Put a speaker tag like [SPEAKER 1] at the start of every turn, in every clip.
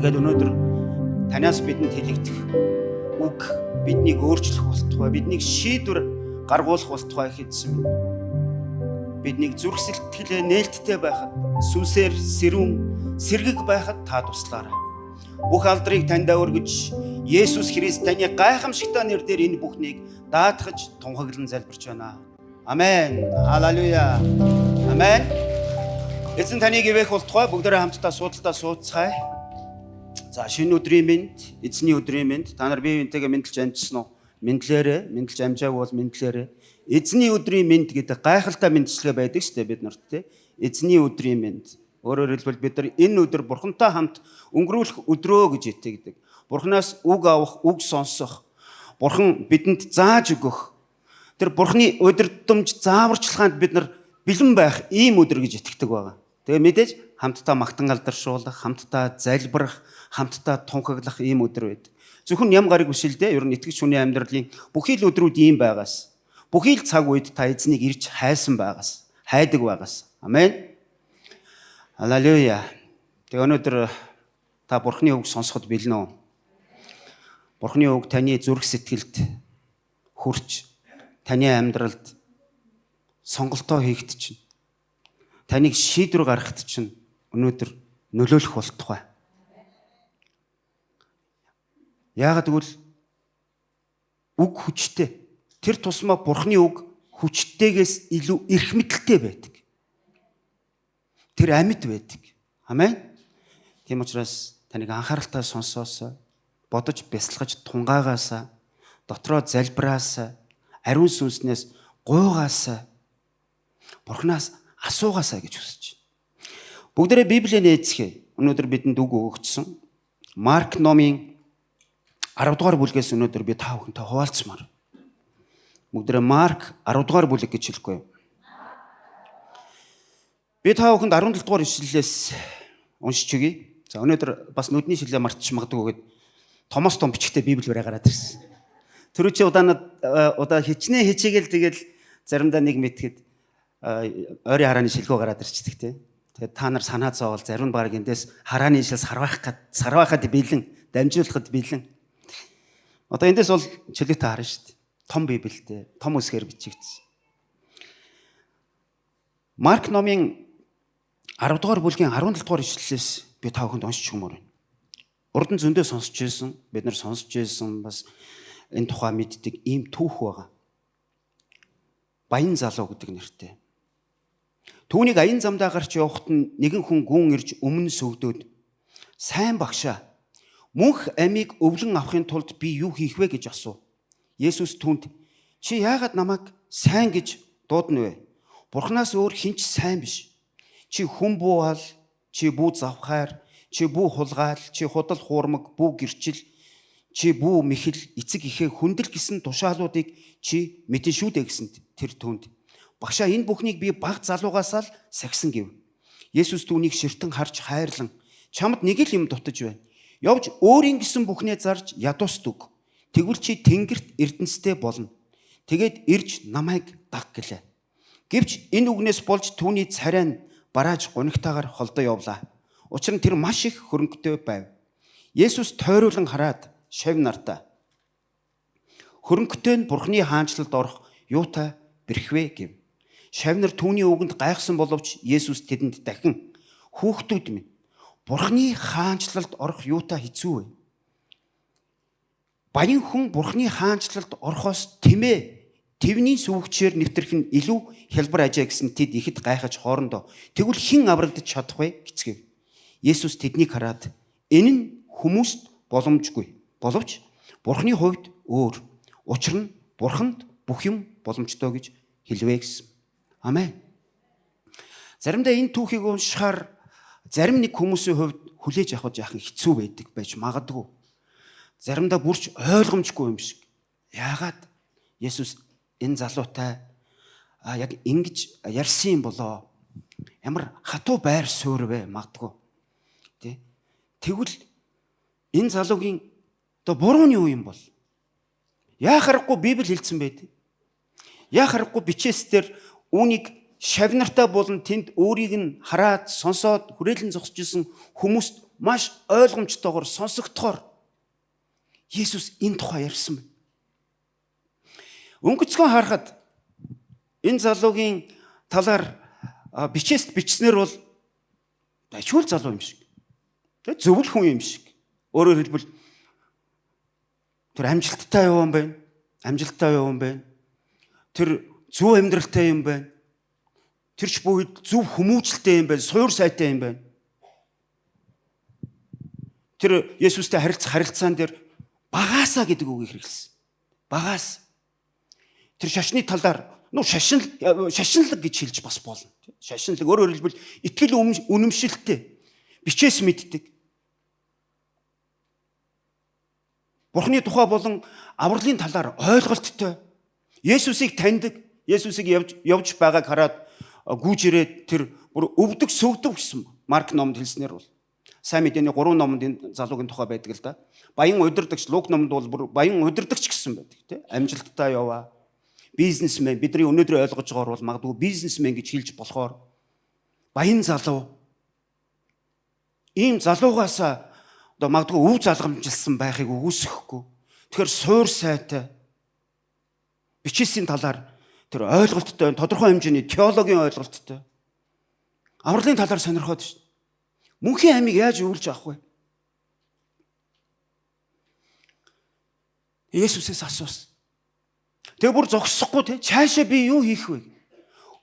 [SPEAKER 1] Тэгээд өнөөдөр танаас бидэнд хэлэгдэх үг биднийг өөрчлөх болтугай, биднийг шийдвэр гаргуулах болтугай хэдсэн минь. Биднийг зүрх сэтгэлээ нээлттэй байхад, сүнсээр сэрүүн, сэргэг байхад та туслаарай. Бүх алдрыг таньдаа өргөж, Есүс Христ таны гайхамшигтай нэрээр энэ бүхнийг даатгаж тунхаглан залбирч байна. Амен. Халелуя. Амен. Эзэн таныг ивэх болтугай бүгдээрээ хамтдаа суудалтаа суудцгаая. За шинэ өдрийн мэнд, эзний өдрийн мэнд та нар бие биентэйгээ мэдлж амжсан уу? Мэдлж амжаагүй бол мэдлээрээ. Эзний өдрийн мэнд гэдэг гайхалтай мэндчлэгээ байдаг шүү дээ бид нарт те. Эзний өдрийн мэнд. Өөрөөр хэлбэл бид нар энэ өдөр Бурхантай хамт өнгөрүүлэх өдрөө гэж итгэдэг. Бурханаас үг авах, үг сонсох. Бурхан бидэнд зааж өгөх. Тэр Бурханы удирдамж зааварчилгаанд бид нар бэлэн байх ийм өдөр гэж итгэдэг байгаа. Тэгээ мэдээж хамтдаа магтан алдаршуулах, хамтдаа залбирах, хамтдаа тунхаглах ийм өдөр байдаг. Зөвхөн ям гараг биш л дээ. Ер нь итгэж хүний амьдралын бүхий л өдрүүд ийм байгаас. Бүхий л цаг үед та эзнийг ирж хайсан байгаас, хайдаг байгаас. Амен. Халелуя. Тэгээ өнөөдөр та Бурханы үг сонсоход бэлэн үү? Бурханы үг таны зүрх сэтгэлд хүрч, таны амьдралд сонголтоо хийхэд чинь, таныг шийдвэр гаргахад чинь өнөөдөр нөлөөлөх болтугай. Яагаад гэвэл үг хүчтэй. Тэр тусмаа Бурханы үг хүчтэйгээс илүү эрх мэдэлтэй байдаг. Тэр амьд байдаг. Амен. Тийм учраас таныг анхааралтай сонсоосоо, бодож бясалгаж тунгаагаасаа, дотроо залбираасаа, ариун сүнснээс гуйгаасаа, Бурханаас асуугаасаа гэж хүсэж байна. Бүгдээрээ Библийг нээцгээе. Өнөөдөр бидэнд үг өгөгдсөн. Марк номын 10 дугаар бүлгээс өнөөдөр би та бүхэнтэй хуваалцмаар. Бүгдээрээ Марк 10 дугаар бүлэг гэж хэлэхгүй юу? Би та бүхэнд 17 дугаар ишлэлээс уншиж өгье. За өнөөдөр бас нүдний шилээ мартчих магадгүй гэд Томас том бичгтээ Библи барай гараад ирсэн. Тэр үчи удаа хичнээн хичээгээл тэгэл заримдаа нэг мэтгэд ойрын харааны шилгөө гараад ирчихдэг те. Тэгээд та нар санаа зовоол зарим баг эндээс харааны шил сарвахад бэлэн, дамжуулахад бэлэн. Одоо эндээс бол чөлөөтэй харна шүү дээ. Том Библитэй, том үсгээр бичигдсэн. Марк номын 10 дугаар бүлгийн 17 дугаар ишлэлээс би та бүхэнд уншиж өгмөр байна. Урд нь зөндөө сонсч байсан, бид нар сонсч байсан бас энэ тухай мэддэг ийм түүх байгаа. Баян залуу гэдэг нэртэй. Түүнийг аян замдаа гарч явахад нэгэн хүн гүн ирж өмнө сүгдөөд сайн багшаа мөнх амийг өвлөн авахын тулд би юу хийх вэ гэж асуув. Есүс түүнд чи яагаад намайг сайн гэж дуудана вэ? Бурханаас өөр хинч сайн биш. Чи хүн буувал, чи бүү завхаар, чи бүү хулгаал, чи худал хуурмаг, бүү гэрчил, чи бүү мэхэл, эцэг ихээ хүндэл гэсэн тушаалуудыг чи мэдэн шүү дээ гэсэнд тэр түүнд багшаа энэ бүхнийг би баг залуугаасаа л сахисан гэв. Есүс түүнийг ширтэн харж хайрлан чамд нэг л юм дутаж байна. Явж өөрийн гэсэн бүхнээ зарж ядуусдаг. Тэгвэл чи тэнгэрт эрдэнэстэй болно. Тэгээд ирж намайг даг гэлээ. Гэвч энэ үгнээс болж түүний царай нь барааж гунигтаагаар холдоо явлаа. Учир нь тэр маш их хөрөнгөтэй байв. Есүс тойруулан хараад шав нартаа хөрөнгөтэй нь Бурханы хаанчлалд орох юутай бэрхвэ гэв. Шав нар түүний үгэнд гайхсан боловч Есүс тэдэнд дахин хүүхдүүд минь Бурханы хаанчлалд орох юутай хэцүү вэ? Баян хүн Бурханы хаанчлалд орохоос тэвний сүвгчээр нэвтрэх нь илүү хялбар ажээ гэсэн тэд ихэд гайхаж хоорондоо тэгвэл хэн аврагдаж чадах вэ гэцгээв. Есүс тэднийг хараад энэ нь хүмүүст боломжгүй. Боловч Бурханы хувьд өөр. Учир нь Бурханд бүх юм боломжтой гэж хэлвэ гэсэн. Амен. Заримдаа энэ түүхийг уншихаар зарим нэг хүмүүсийн хувьд хүлээж авах яахан хэцүү байдаг байж магадгүй. Заримдаа бүрч ойлгомжгүй юм шиг. Яагаад Есүс энэ залуутай яг ингэж ярьсан юм болоо? Ямар хатуу байр суурь вэ магадгүй. Тэ? Тэгвэл энэ залуугийн одоо буруу нь юу юм бол? Яа харахгүй Библи хэлсэн байдаг. Яа харахгүй бичээсээр үүнийг шавнартай болон тэнд өөрийг нь хараад сонсоод хүрээлэн зогсож исэн хүмүүст маш ойлгомжтойгоор сонсогдохоор Есүс энэ тухай ярьсан байна. Өнгөцгөн харахад энэ залуугийн талаар бичээст бичснээр бол дайчгүй залуу юм шиг. Тэг зөвл хүн юм шиг. Өөрөөр хэлбэл тэр амжилттай явсан байна. Амжилттай явсан байна. Тэр зөв амьдралтай юм байна. Тэр ч бүгд зөв хүмүүжлтэй юм байна. Суур сайтай юм байна. Тэр Есүстэй харилцаан дээр багаасаа гэдэг үгийг хэрэглэсэн. Багаас. Тэр шашны талаар шашинлаг гэж хэлж бас болно. Шашинлаг өөрөөр хэлбэл итгэл үнэмшилтэй. Бичээс мэддэг. Бурхны тухай болон авралын талаар ойлголттой. Есүсийг таньдаг. Есүсийг явж байгааг хараад гүйж ирээд тэр бүр өвдөг сөвдөв гэсэн Марк номонд хэлснээр бол сайн мэдээний 3 номонд энэ залуугийн тухай байдаг л да. Баян удирдагч Лук номонд бол бүр баян удирдагч гэсэн байдаг тийм. Амжилттай яваа. Бизнесмен бидний өнөөдөр ойлгож байгаагаар бол магадгүй бизнесмен гэж хэлж болохоор баян залуу. Ийм залуугаас одоо магадгүй өв залгамжилсан байхыг үгүйсэхгүй. Тэгэхээр суур сайтай бичээсийн талаар тэр ойлголттой, тодорхой хэмжээний теологийн ойлголттой. Авралын талаар сонирхоод шүү. Мөнхийн аймыг яаж өвлж авах вэ? Есүсээс асуусан. Тэгээ бүр зогсохгүй те цаашаа би юу хийх вэ?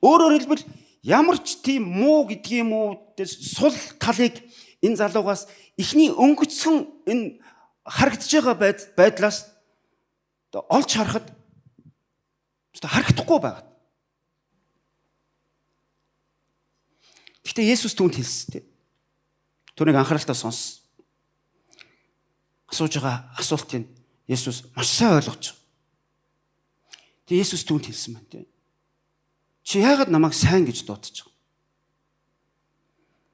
[SPEAKER 1] Өөрөөр хэлбэл ямар ч тийм муу гэдгийм үү сул талыг энэ залуугаас эхний өнгөцсөн энэ харагдаж байгаа байдлаас олж харахад харагдахгүй байгаа. Гэхдээ Есүс түүнд хэлсэн те. Түүнийг анхааралтай сонссон. Асууж байгаа асуултыг Есүс маш сайн ойлгож байгаа. Тэгээ Есүс түүнд хэлсэн байна те. Чи яагаад намайг сайн гэж дуудаж байгаа?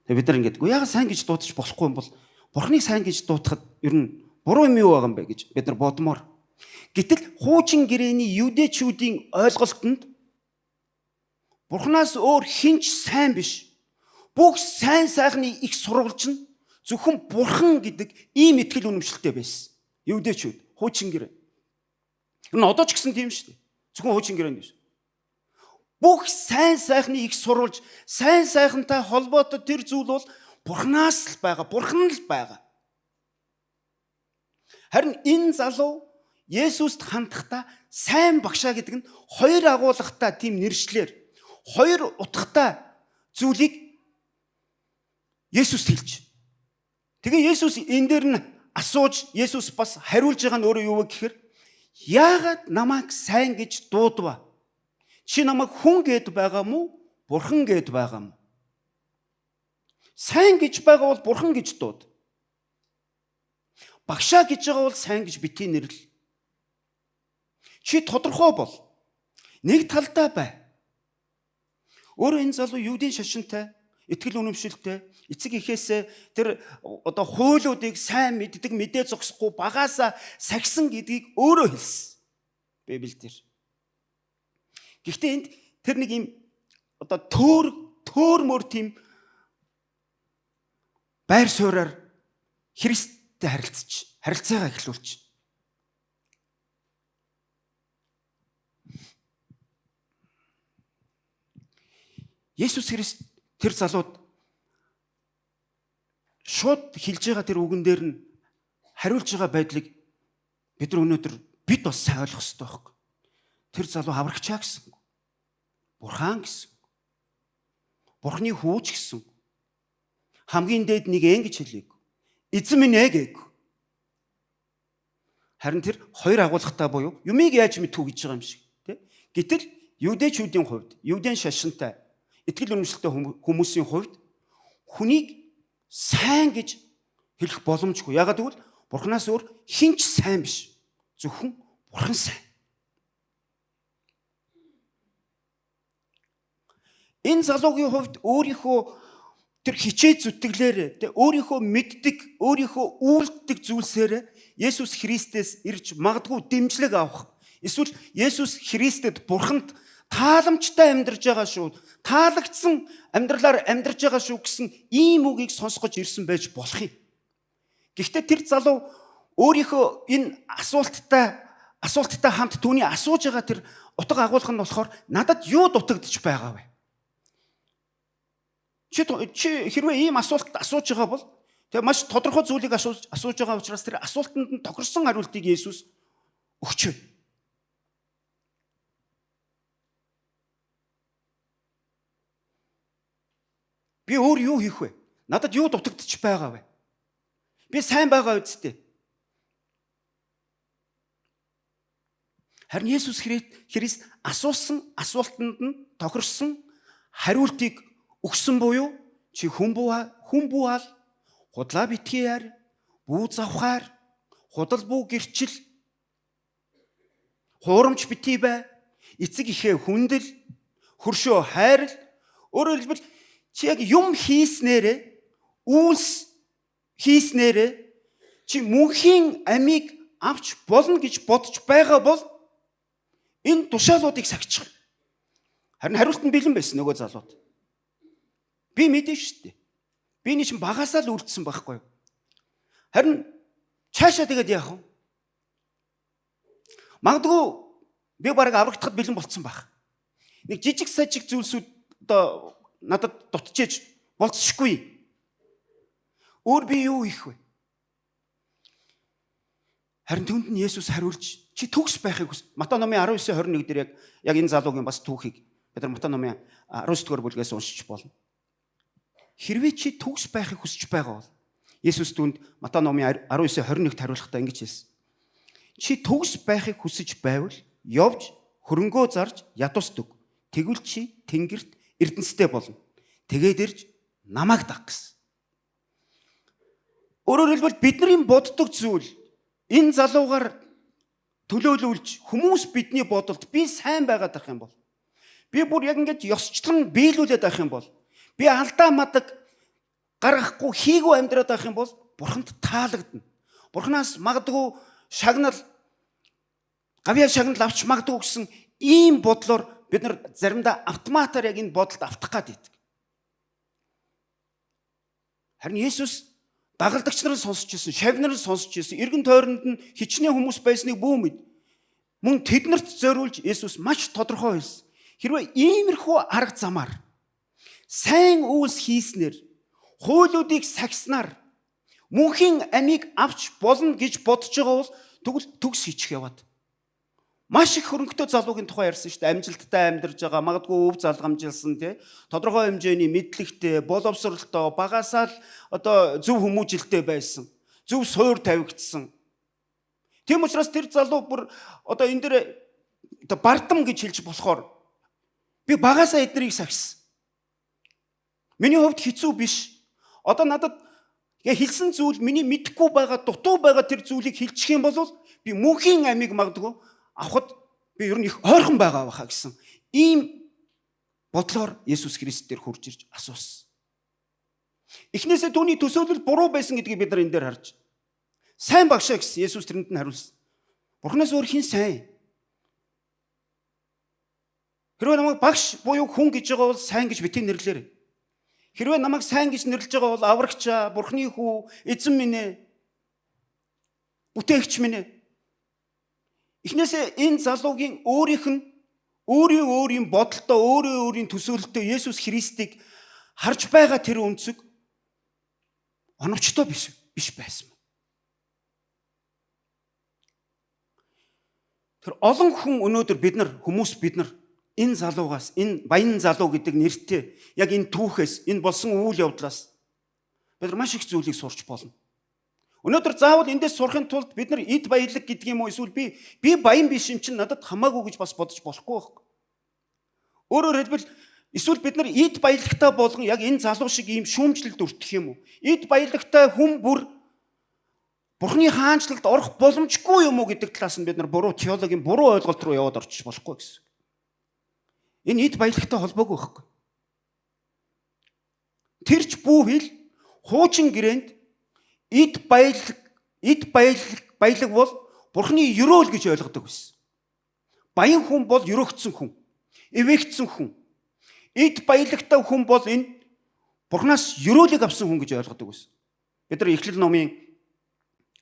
[SPEAKER 1] Тэгээ бид нар ингэдэг. Яагаад сайн гэж дуудаж болохгүй юм бол Бурхныг сайн гэж дуудахад ер нь буруу юм юу байгаа юм бэ гэж бид нар бодмоор. Гэтэл хуучин гэрээний юудэчүүдийн ойлголтод Бурхнаас өөр хинч сайн биш. Бүх сайн сайхны их сурвалж нь зөвхөн Бурхан гэдэг ийм итгэл үнэмшилтэй байсан. Юудэчүүд хуучин гэрээ. Энэ одоо ч гэсэн тийм шүү дээ. Зөвхөн хуучин гэрээнд биш. Бүх сайн сайхны их сурвалж, сайн сайхантай холбоотой тэр зүйл бол Бурханаас л байгаа, Бурхан л байгаа. Харин энэ залуу Есүст хандахдаа сайн багшаа гэдэг нь хоёр агуулгатай тийм нэршлэр, хоёр утгатай зүйлийг Есүс хэлж. Тэгээ Есүс энэ дээр нь асууж, Есүс бас хариулж байгаа нь өөрөө юу вэ гэхээр яагаад намайг сайн гэж дуудав? Чи намайг хүн гэд байгаа мó? Бурхан гэд байгаа мó? Сайн гэж байгаа бол Бурхан гэж дууд. Багшаа гэж байгаа бол сайн гэж битгий нэрлэл. Чи тодорхой бол. Нэг талдаа бай. Өөрөө энэ залуу юудын шашинтай, итгэл үнэмшилтэй, эцэг эхээсээ тэр одоо хуулиудыг сайн мэддэг, мэдээ зогсохгүй багаасаа сахисан гэдгийг өөрөө хэлсэн. Библиэлд. Гэхдээ энд тэр нэг юм одоо төөрмөр тийм байр суурьаар Христтэй харилцаагаа эхлүүлж. Есүс Христ тэр залууд шууд хэлж байгаа тэр үгэн дээр нь хариулж байгаа байдлыг бид нар өнөөдөр бид бас сайн ойлгох хэрэгтэй байхгүй. Тэр залуу аврагчаа гэсэн. Бурхан гэсэн. Бурхны хүүч гэсэн. Хамгийн дээд нэг эн гэж хэлээг. Эзэн минь гээг. Харин тэр хоёр агуулгатай буюу юмыг яаж мэдхүү гэж байгаа юм шиг тий. Гэтэл юудэчүүдийн хувьд, юудын шашинтай итгэл үнэмшилтэй хүмүүсийн хувьд хүнийг сайн гэж хэлэх боломжгүй. Яагаад гэвэл Бурханаас өөр хинч сайн биш. Зөвхөн Бурхан сайн. Энэ залуугийн хувьд өөрийнхөө тэр хичээ зүтгэлээр өөрийнхөө мэддэг, өөрийнхөө үйлддэг зүйлсээр Есүс Христээс ирж магадгүй дэмжлэг авах. Эсвэл Есүс Христэд Бурханд тааламжтай амьдарч байгаа шүү. Таалагдсан амьдралаар амьдарч байгаа шүү гэсэн ийм үгийг сонсгож ирсэн байж болох юм. Гэхдээ тэр залуу өөрийнхөө энэ асуулттай хамт түүний асууж байгаа тэр утга агуулга нь болохоор надад юу дутагдж байгаа вэ? Чи хэрвээ ийм асуулт асууж байгаа бол тэгээ маш тодорхой зүйлийг асууж байгаа учраас тэр асуултанд нь тохирсон хариултыг Есүс өгч байна. Би өөр юу хийх вэ? Надад юу дутагдж байгаа вэ? Би сайн байгаа үсттэй. Харин Есүс Христ асуусан асуултанд нь тохирсон хариултыг өгсөн буюу чи хүн буал худлаа битгээр бүү завхаар худал бүү гэрчил хуурамч битий бай эцэг ихээ хүндэл хөршөө хайрл өөрөөр хэлбэл чи яг юм хийснээрээ үйлс хийснээрээ чи мөнхийн амийг авч болно гэж бодож байгаа бол энэ тушаалуудыг сахичих. Харин хариулт нь бэлэн байсан нөгөө залууд. Би мэдэн шүү дээ. Би энэ чинь багасаа л үлдсэн байхгүй юу? Харин цаашаа тэгээд яах вэ? Магадгүй би бараг аврагдахад бэлэн болцсон байх. Нэг жижиг сажиг зүйлсүүд одоо надад дутчихэж болцсохгүй. Өөр би юу хийх вэ? Харин түүнд нь Есүс хариулж чи төгс байхыг хүс. Матай номын 19:21 дээр яг энэ залуугийн бас түүхийг бид нар Матай номын 19-р бүлгээс уншиж болно. Хэрвээ чи төгс байхыг хүсэж байгаа бол Есүс түүнд Матай номын 19:21-т хариулахдаа ингэж хэлсэн. Чи төгс байхыг хүсэж байвал явж хөрөнгөө зарж ядуусдаг. Тэгвэл чи тэнгэрт эрдэнэстэй болно. Тэгээд ирж намайг даг гэсэн. Өөрөөр хэлбэл бидний боддог зүйл энэ залуугаар төлөөлүүлж хүмүүс бидний бодолд би сайн байгаад байх юм бол би бүр яг ингэж ёсчлон биелүүлээд байх юм бол би алдаа мадаг гаргахгүй хийгүү амьдраад байх юм бол Бурханд таалагдана. Бурханаас магадгүй шагнал гавьяа шагнал авч магадгүй гэсэн ийм бодлоор бид нар заримдаа автоматар яг энэ бодолд автах гад байдаг. Харин Есүс дагалдагч нар сонсч ирсэн, шавнар сонсч ирсэн, эргэн тойронд нь хичнээн хүмүүс байсныг бүү мэд. Мөн тэднэрт зориулж Есүс маш тодорхой хэлсэн. Хэрвээ иймэрхүү арга замаар сайн үйлс хийснээр, хуулиудыг сахиснаар мөнхийн амийг авч болно гэж бодож байгаа бол тэгвэл төгс хийчих яваад. Маш их хөрөнгөтэй залуугийн тухай ярьсан шүү дээ. Амжилттай амьдарж байгаа, магадгүй өв залгамжилсан тий. Тодорхой хэмжээний мэдлэгтэй, боловсролтой, багасаа л одоо зөв хүмүүжилтэй байсан. Зөв суур тавигдсан. Тийм учраас тэр залуу бүр одоо энэ дээр одоо бардам гэж хэлж болохоор би багасаа эднэрийг сахисан. Миний хувьд хэцүү биш. Одоо надад хэлсэн зүйл миний мэдэхгүй байгаа, дутуу байгаа тэр зүйлийг хэлчих юм бол би мөнхийн амийг магадгүй авахд би ер нь их ойрхон байгаа байхаа гэсэн ийм бодлоор Есүс Христ дээр хурж ирж асуусан. Эхнээсээ түүний төсөөлөл буруу байсан гэдгийг бид нар энэ дээр харж. Сайн багшаа гэсэн Есүс тэрэнд нь хариулсан. Бурханаас өөр хэн сайн? Хэрвээ намайг багш буюу хүн гэж байгаа бол сайн гэж битгий нэрлээрэй. Хэрвээ намайг сайн гэж нэрлэж байгаа бол аврагчаа, Бурханы хүү, эзэн минь ээ, бүтээгч минь ээ. Эхнээсээ энэ залуугийн өөрийн бодолтой, өөрийн төсөөлөлтөд Есүс Христийг харж байгаа тэр өнцөг оновчтой биш байсан. Тэр олон хүн өнөөдөр бид нар энэ залуугаас, энэ баян залуу гэдэг нэртэй яг энэ түүхээс, энэ болсон үйл явдлаас бид нар маш их зүйлийг сурч болно. Өнөөдөр заавал эндээс сурахын тулд бид нар эд баялаг гэдэг юм уу эсвэл би баян биш юм чинь надад хамаагүй гэж бас бодож болохгүй байхгүй. Өөрөөр хэлбэл эсвэл бид нар эд баялагтай болгон яг энэ залуу шиг ийм шүүмжлэлд өртөх юм уу? Эд баялагтай хүн бүр Бурхны хаанчлалд орох боломжгүй юм уу гэдэг талаас нь бид нар буруу теологийн буруу ойлголт руу яваад орчих болохгүй гэсэн. Энэ эд баялагтай холбоогүй байхгүй. Тэрч бүүхэл хуучин гэрээнд эд баялаг бол Бурхны ерөөл гэж ойлгодог байсан. Баян хүн бол ерөөгдсөн хүн, эвээгдсэн хүн. Эд баялагтай хүн бол энэ Бурхнаас ерөөлийг авсан хүн гэж ойлгодог байсан. Бид нар Эхлэл номын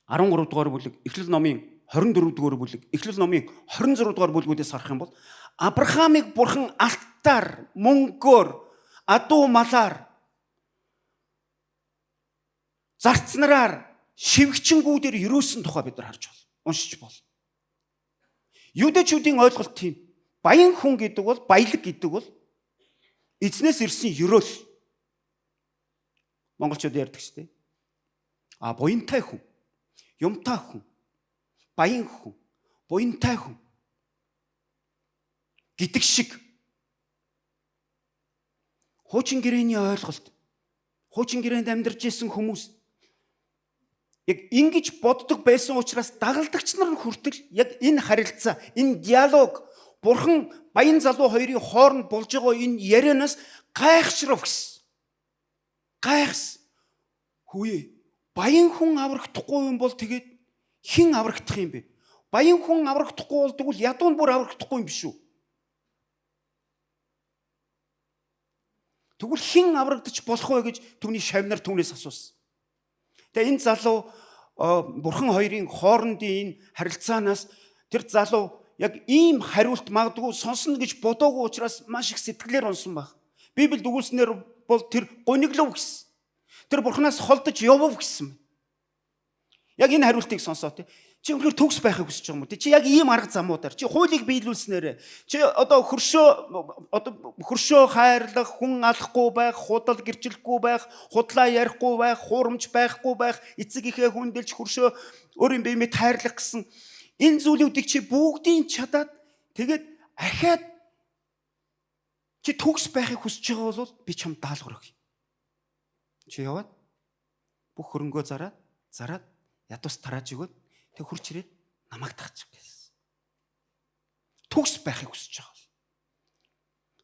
[SPEAKER 1] 13 дугаар бүлэг, Эхлэл номын 24 дугаар бүлэг, Эхлэл номын 26 дугаар бүлгүүдээс харах юм бол Авраамыг Бурхан алтаар, мөнгөөр, адуу малаар, зарцнараар, шивгчэнгүүдээр юрөөсөн тухай бид нар харж байна. Уншиж бол. Юудэчүүдийн ойлголт тийм. Баян хүн гэдэг бол, баялаг гэдэг бол эзнээс ирсэн юрөөл. Монголчууд ярьдаг шүү дээ. Буянтай хүн, юмтай хүн, баян хүн, буянтай хүн гэдэг шиг хуучин гэрээний ойлголт, хуучин гэрээнд амьдарч исэн хүмүүс яг ингэж боддог байсан учраас дагалдагч нар хүртэл яг энэ харилцаа, энэ диалог, Бурхан баян залуу хоёрын хооронд болж байгаа энэ ярианаас гайхшрав гэсэн. Гайхс. Хөөе. Баян хүн аврагдахгүй юм бол тэгээд хэн аврагдах юм бэ? Баян хүн аврагдахгүй бол тэгвэл ядуу нь бүр аврагдахгүй юм биш үү? Тэгвэл хэн аврагдаж болох вэ гэж түүний шавнар түүнээс асуусан. Тэгээ энэ залуу Бурхан хоёрын хоорондын энэ харилцаанаас тэр залуу яг ийм хариулт магадгүй сонсно гэж бодоогүй учраас маш их сэтгэлээр унсан баг. Библиэд өгүүлснээр бол тэр гониглов гэсэн. Тэр Бурханаас холдож явав гэсэн. Яг энэ хариултыг сонсоо тий. Чи өнөхөр төгс байхыг хүсэж байгаа юм уу? Чи яг ийм арга замуудаар чи хуулийг биелүүлснээр чи одоо хөршөө хайрлах, хүн алахгүй байх, худал гэрчлэхгүй байх, худлаа ярихгүй байх, хуурамч байхгүй байх, эцэг ихээ хүндэлж хөршөө өөрийн биемээ хайрлах гэсэн энэ зүйлүүдийг чи бүгдийг чадаад тэгээд ахаад чи төгс байхыг хүсэж байгаа бол би чам даалгавар өгье. Чи яваад бүх хөрөнгөө зараад ядуус тарааж өгөөд тэг хурч ирээд намайг тагчих гэсэн. Төгс байхыг хүсэж байгаа бол.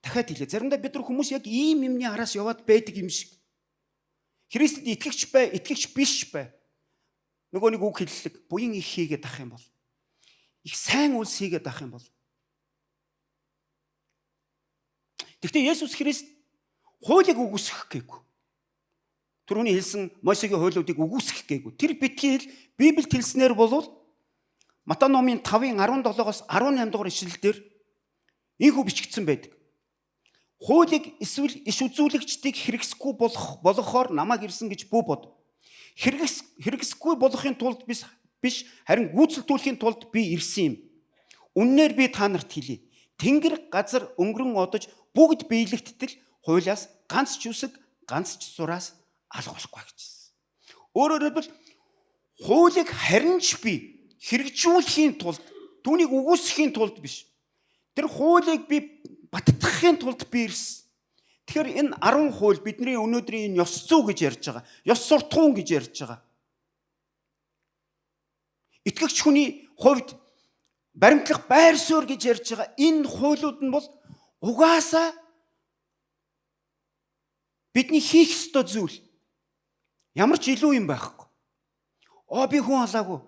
[SPEAKER 1] Дахиад хэлээ. Заримдаа бид нар хүмүүс яг ийм юмны араас яваад байдаг юм шиг. Христэд итгэгч биш бай. Нөгөө нэг үг хэллэг. Буян их хийгээд ах юм бол. Их сайн үйлс хийгээд ах юм бол. Гэхдээ Есүс Христ хуулийг үгүйсгэх гээгүй. Түрүүний хэлсэн Мосегийн хуйлуудыг үгүйсгэх гээгүй. Тэр битгий Библиэд хэлснээр бол Матай номын 5-ын 17-оос 18 дугаар ишлэлдэр ийхүү бичигдсэн байдаг. Хуулийг эсвэл иш үзүүлэгчдийг хэрэгсэхгүй болгохоор намайг ирсэн гэж бүү бод. Хэрэгсэхгүй болохын тулд биш харин гүйцэлдүүлэхийн тулд би ирсэн юм. Үннээр би та нарт хэлье. Тэнгэр газар өнгөрөн одож бүгд биелэгдтэл хуулиас ганц ч үсэг, ганц ч сураас алга болохгүй гэсэн. Өөрөөр хэлбэл хуулийг харин ч би хэрэгжүүлэхийн тулд, түүнийг үгүйсгэхийн тулд биш. Тэр хуулийг би баттгахын тулд би ирсэн. Тэгэхээр энэ 10 хууль бидний өнөөдрийн энэ ёс зүй гэж ярьж байгаа. Ёс суртахуун гэж ярьж байгаа. Итгэгч хүний хувьд баримтлах байр суурь гэж ярьж байгаа энэ хуулиуд нь бол угаасаа бидний хийх ёстой зүйл. Ямар ч илүү юм байхгүй. Би хүн алаагүй.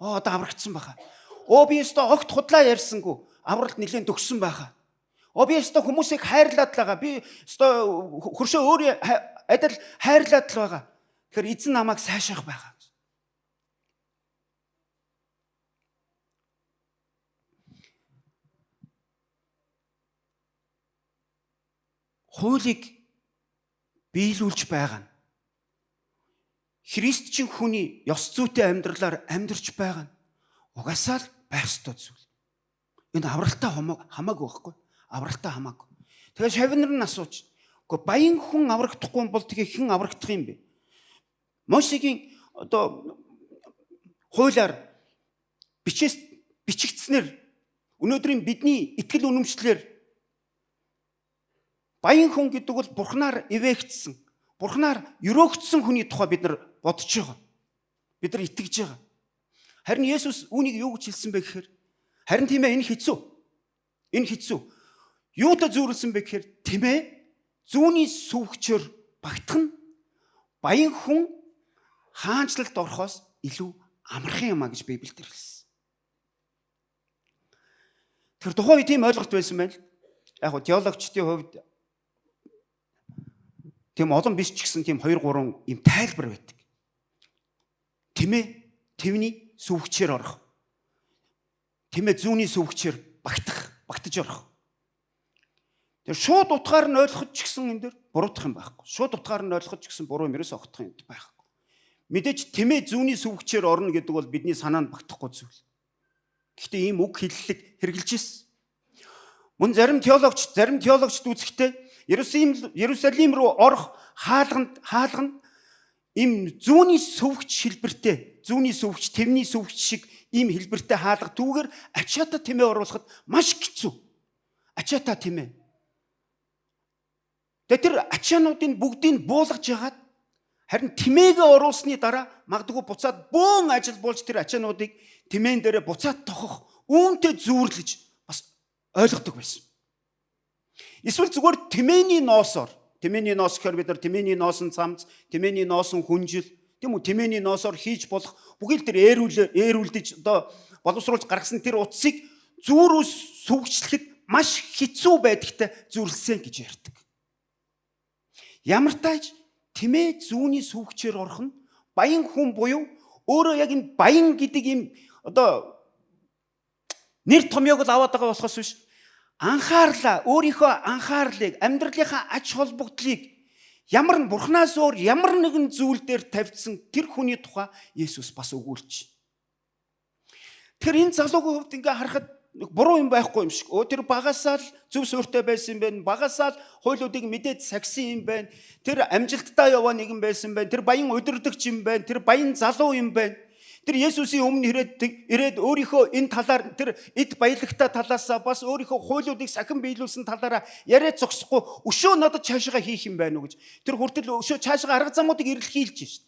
[SPEAKER 1] Одоо аврагдсан байхаа. Би өстө огт худлаа ярьсангүй. Авралт нэлээд төгссөн байхаа. Би өстө хүмүүсийг хайрлаад л байгаа. Би өстө хөршөө өөрөө адил хайрлаад л байгаа. Тэгэхээр эзэн намайг сайшаах байгаа. Хуулийг биелүүлж байгаа нь христчин хүний ёс зүйтэй амьдралаар амьдарч байгаа нь угаасаа л байх ёстой зүйл. Энэ авралтай хамаагүй байхгүй. Авралтай хамаагүй. Тэгэхээр шавнар нь асууж, "Гэхдээ баян хүн аврагдахгүй бол тэгээ хэн аврагдах юм бэ?" Мосегийн одоо хуулиар бичигдснээр өнөөдрийн бидний итгэл үнэмшлэр баян хүн гэдэг бол Бурханаар ивээгдсэн, Бурханаар өрөөгдсөн хүний тухай бид нар бодож байгаа. Бид нар итгэж байгаа. Харин Есүс үүнийг юу гэж хэлсэн бэ гэхээр харин тийм ээ энэ хэцүү. Энэ хэцүү. Юутай зүйрлсэн бэ гэхээр тийм ээ зүүнний сүвгчээр багтах нь баян хүн хаанчлалд орохоос илүү амархан юм а гэж Библиэд хэлсэн. Тэр тухайн үед тийм ойлголт байсан байна л. Яг нь теологчдын хувьд тийм олон биш ч гэсэн тийм 2-3 юм тайлбар байдаг. Тийм ээ. тэвний сүвгчээр орох. Тэмээ зүүнний сүвгчээр багтаж орох. Тэр шууд утгаар нь ойлгоход ч гэсэн энэ дэр буруутах юм байхгүй. Шууд утгаар нь ойлгоход ч гэсэн буруу юм ерөөс огтох юм байхгүй. Мэдээж тэмээ зүүнний сүвгчээр орно гэдэг бол бидний санаанд багтахгүй зүйл. Гэхдээ ийм үг хэллэг хэрэгжилж ирсэн. Мөн зарим теологчд үзэхдээ Иерусалим руу орох хаалганд ийм зүүнний сүвгч хэлбэртэй, зүүнний сүвгч, тэвний сүвгч шиг ийм хэлбэртэй хаалга түүгээр ачаата тэмээ оруулахад маш хэцүү. Ачаата тэмээ. Тэр ачаануудын бүгдийг буулгаж яагаад харин тэмээгээ оруулсны дараа магадгүй буцаад бөөн ажил болж тэр ачаануудыг тэмээн дээрээ буцаад тохох, үүнтэй зүүрлэж бас ойлгодог байсан. Эсвэл зүгээр тэмээний ноосоор, тэмээний ноос гэхээр бид нар тэмээний ноосон цамц, тэмээний ноосон хүнжил, тийм үү, тэмээний ноосоор хийж болох бүхэл тэр ээрүүлдэж одоо боловсруулж гаргасан тэр утсыг зүүрөөс сүвгчлэхэд маш хэцүү байдагтай зүрлсэн гэж ярьдаг. Ямар тааж тэмээ зүүнний сүвгчээр орох нь баян хүн буюу өөрөө яг энэ баян гэдэг юм одоо нэр томьёог л аваад байгаа болохоос биш, өөрийнхөө анхаарлыг, амьдралынхаа ач холбогдлыг ямар бурхнаас өөр ямар нэгэн зүйл дээр тавьсан тэр хүний тухай Есүс бас өгүүлж. Тэр энэ залуугийн хувьд ингээ харахад буруу юм байхгүй юм шиг. Тэр багасаа л зөв суурьтай байсан юм байна. Багасаа л хуйлуудыг мэдээд сагсан юм байна. Тэр амжилттай яваа нэгэн байсан байна. Тэр баян удирдагч юм байна. Тэр баян залуу юм байна. Тэр Есүсийн өмнө ирээд өөрийнхөө энэ талаар тэр эд баялагтай талаасаа бас өөрийнхөө хуйлуудыг сахин биелүүлсэн талаараа яриад зогсохгүй өшөө надад цаашгаа хийх юм байна уу гэж. Тэр хүртэл өшөө цаашгаа арга замуудыг эрэлхийлж шít.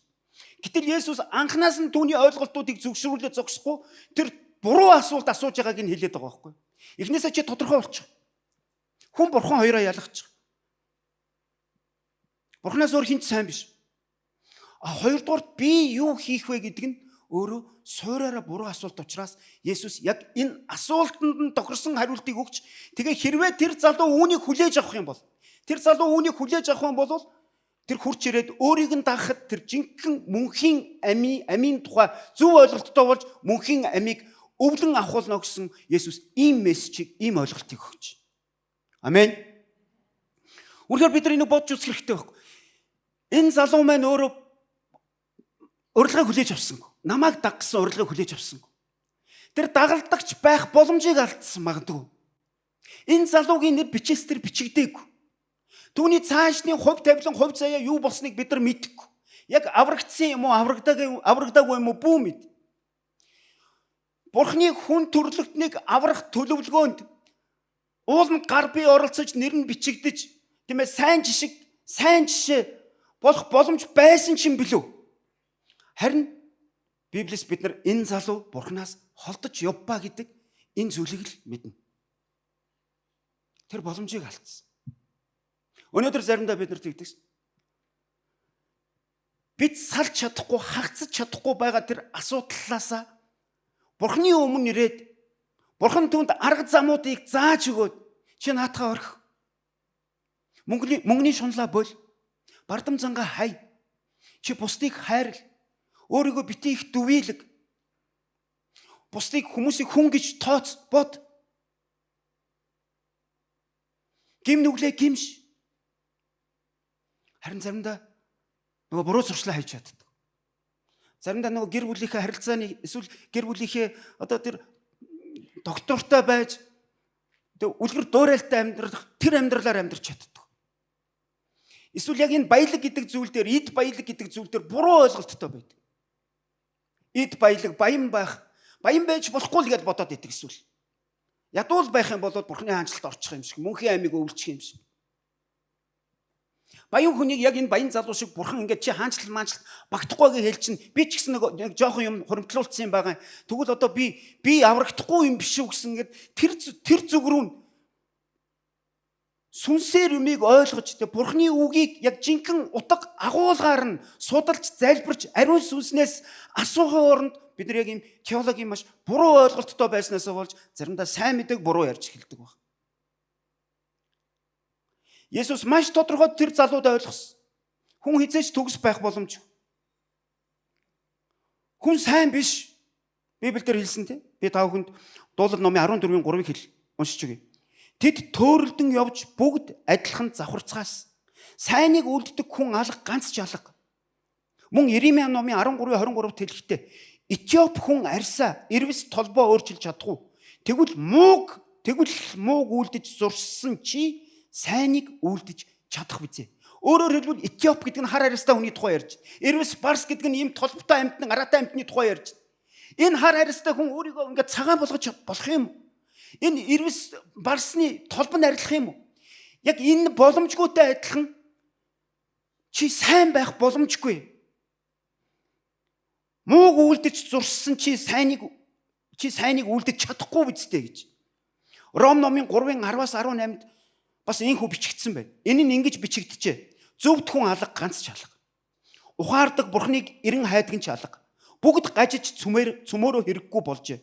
[SPEAKER 1] Гэтэл Есүс анханаас нь түүний ойлголтуудыг зөвшөөрүүлээд зогсохгүй тэр буруу асуулт асууж байгааг нь хэлээд байгаа байхгүй. Эхнээсээ чи тодорхой болчих. Хүн бурхан хоёроо ялгачих. Бурханаас өөр хинч сайн биш. Хоёрдугаар би юу хийх вэ гэдэг нь өөрөө суураараа буруу асуулт учраас Есүс яг энэ асуултанд нь тохирсон хариултыг өгч тэгээ хэрвээ тэр залуу үүнийг хүлээж авах юм бол тэр хурч ирээд өөрийг нь даахад тэр жинхэнэ мөнхийн амийн тухай зөв ойлголттой болж мөнхийн амийг өвлөн авахулна гэсэн Есүс ийм мессежийг, ийм ойлголтыг өгч. Амен. Үнэхээр бид нар энийг бодж үзэх хэрэгтэй байхгүй. Энэ залуу маань өөрөө урилгыг хүлээж авсангүй. Намайг дагсан урилгыг хүлээж авсангүй. Тэр дагалдагч байх боломжийг алдсан магадгүй. Энэ залуугийн нэр бичээс тэр бичигдээгүй. Түүний цаашны хувь тавилан, хувь заяа юу болсныг бид нар мэдэхгүй. Яг аврагдсан юм уу, аврагдаагүй юм уу бүү мэд. Бурхны хүн төрлөختнийг аврах төлөвлөгөөнд уул нь гар бие оролцож нэр нь бичигдэж, тийм ээ, сайн жишээ болох боломж байсан ч юм билүү. Харин Библиэс бид нар энэ залуу Бурханаас холдож явбаа гэдэг энэ зүйлийг л мэднэ. Тэр боломжийг алдсан. Өнөөдөр заримдаа бид нар тэгдэг. Бид салж чадахгүй, хагацж чадахгүй байгаа тэр асуудлаасаа Бурхны өмнө ирээд Бурхан түүнд арга замуудыг зааж өгөөд чи наатахаа орхи. Мөнгөний шунлаа бол, бардам зангаа хай. Чи бусдыг хайрл. Өөрийгөө битгий их дүвийлэг. Бусдыг хүмүүсийг хүн гэж тооц, бод. Гим нүглээ гимш. Харин заримдаа нөгөө буруу зуршлаа хайж чаддаг. Заримдаа нөгөө гэр бүлийнхээ харилцааны эсвэл гэр бүлийнхээ одоо тэр доктортой байж тэр үлгэр дуурайлтай амьдрах тэр амьдралаар амьдарч чаддаг. Эсвэл яг энэ баялаг гэдэг зүйл дээр, эд баялаг гэдэг зүйл дээр буруу ойлголттой байдаг. Эд баялаг, баян байж болохгүй л гэж бодоод идэг эсвэл. Ядуул байх юм бол Бурхны хаанчлалд орчих юм шиг, мөнхийн амийг өвлчих юм шиг. Баян хүнийг яг энэ баян залуу шиг Бурхан ингээд чи хаанчлал багтахгүй гэж хэлчин. Би ч гэсэн нэг жоохон юм хуримтлуулсан юм байгаа. Тэгвэл одоо би аврагдахгүй юм биш үү гэсэн ингээд тэр зүг рүү сүнсээр юмыг ойлгож тэ Бурхны үгийг яг жинхэнэ утга агуулгаар нь судалж залбирч ариун сүнснээс асуухын оронд бид нар яг юм теологийн маш буруу ойлголттой байснаас болж заримдаа сайн мэдээг буруу ярьж эхэлдэг баг. Есүс маш тодорхой тэр залуудаа ойлгосон. Хүн хизээч төгс байх боломжгүй. Хүн сайн биш. Библиэлд хэлсэн те. Би та бүхэнд Дуулал номын 14-ийн 3-ыг уншиж өгье. Тэд төөрөлдөн явж бүгд адилхан завхарцгаас сайныг үлддэг хүн алга ганц ч алга. Мөн Иремья номын 13:23-т хэлэхдээ Этиоп хүн арьсаа эрвэс толбоо өөрчилж чадахгүй. Тэгвэл мууг үлдэж зурсан чи сайныг үлдэж чадах бизээ. Өөрөөр хэлбэл Этиоп гэдэг нь хар арьстай хүний тухай ярьж байна. Эрвэс Барс гэдэг нь ийм толботой амьтан араатай амьтны тухай ярьж байна. Энэ хар арьстай хүн өөрийгөө ингээд цагаан болгож болох юм. Энэ эрвэс Барсны толбонд арилах юм уу? Яг энэ боломжгүйтэй адилхан чи сайн байх боломжгүй. Мууг үлдэж зурсан чи сайныг үлдэж чадахгүй биз дээ гэж. Ром номын 3:10-аас 18-д бас энэхүү бичигдсэн байна. Энэ нь ингэж бичигдэжээ. Зөвхт хүн алга ганц ч алга. Ухаардаг бурхныг эрен хайдаг нь ч алга. Бүгд гажиж цөмөөрөө хэрэггүй болжээ.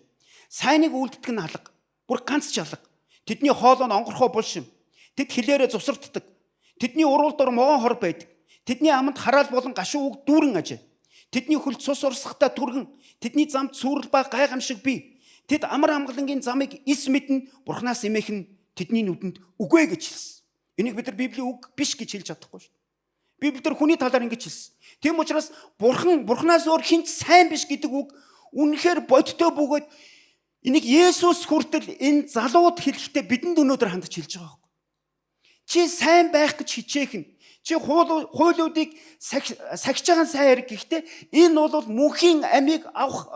[SPEAKER 1] Сайныг үлддэг нь алга. Бүр ганц ч алга. Тэдний хоолой нь онгорхоо булшим. Тэд хилээрээ зусарддаг. Тэдний уруул дор могон хор байдаг. Тэдний аманд хараал болон гашуун үг дүүрэн ажээ. Тэдний хөл цус урсахтаа түргэн. Тэдний замд сүрэл ба гайхамшиг бий. Тэд амар амгалангийн замыг эс мэднэ. Бурхнаас эмээх нь тэдний нүдэнд үгүй гэж хэлсэн. Энийг бид нар Библийн үг биш гэж хэлж чадахгүй шүү. Библиэлд хүний талаар ингэж хэлсэн. Тийм учраас Бурхнаас өөр хинч сайн биш гэдэг үг үнэхээр бодтой бөгөөд энийг Есүс хүртэл энэ залууд хэлэхдээ бидэнд өнөөдөр хандж хэлж байгаа байхгүй. Чи сайн байх гэж хичээх нь. Чи хуулиудыг сахиж байгаа сайн хэрэг гэхдээ энэ бол мөнхийн амийг авах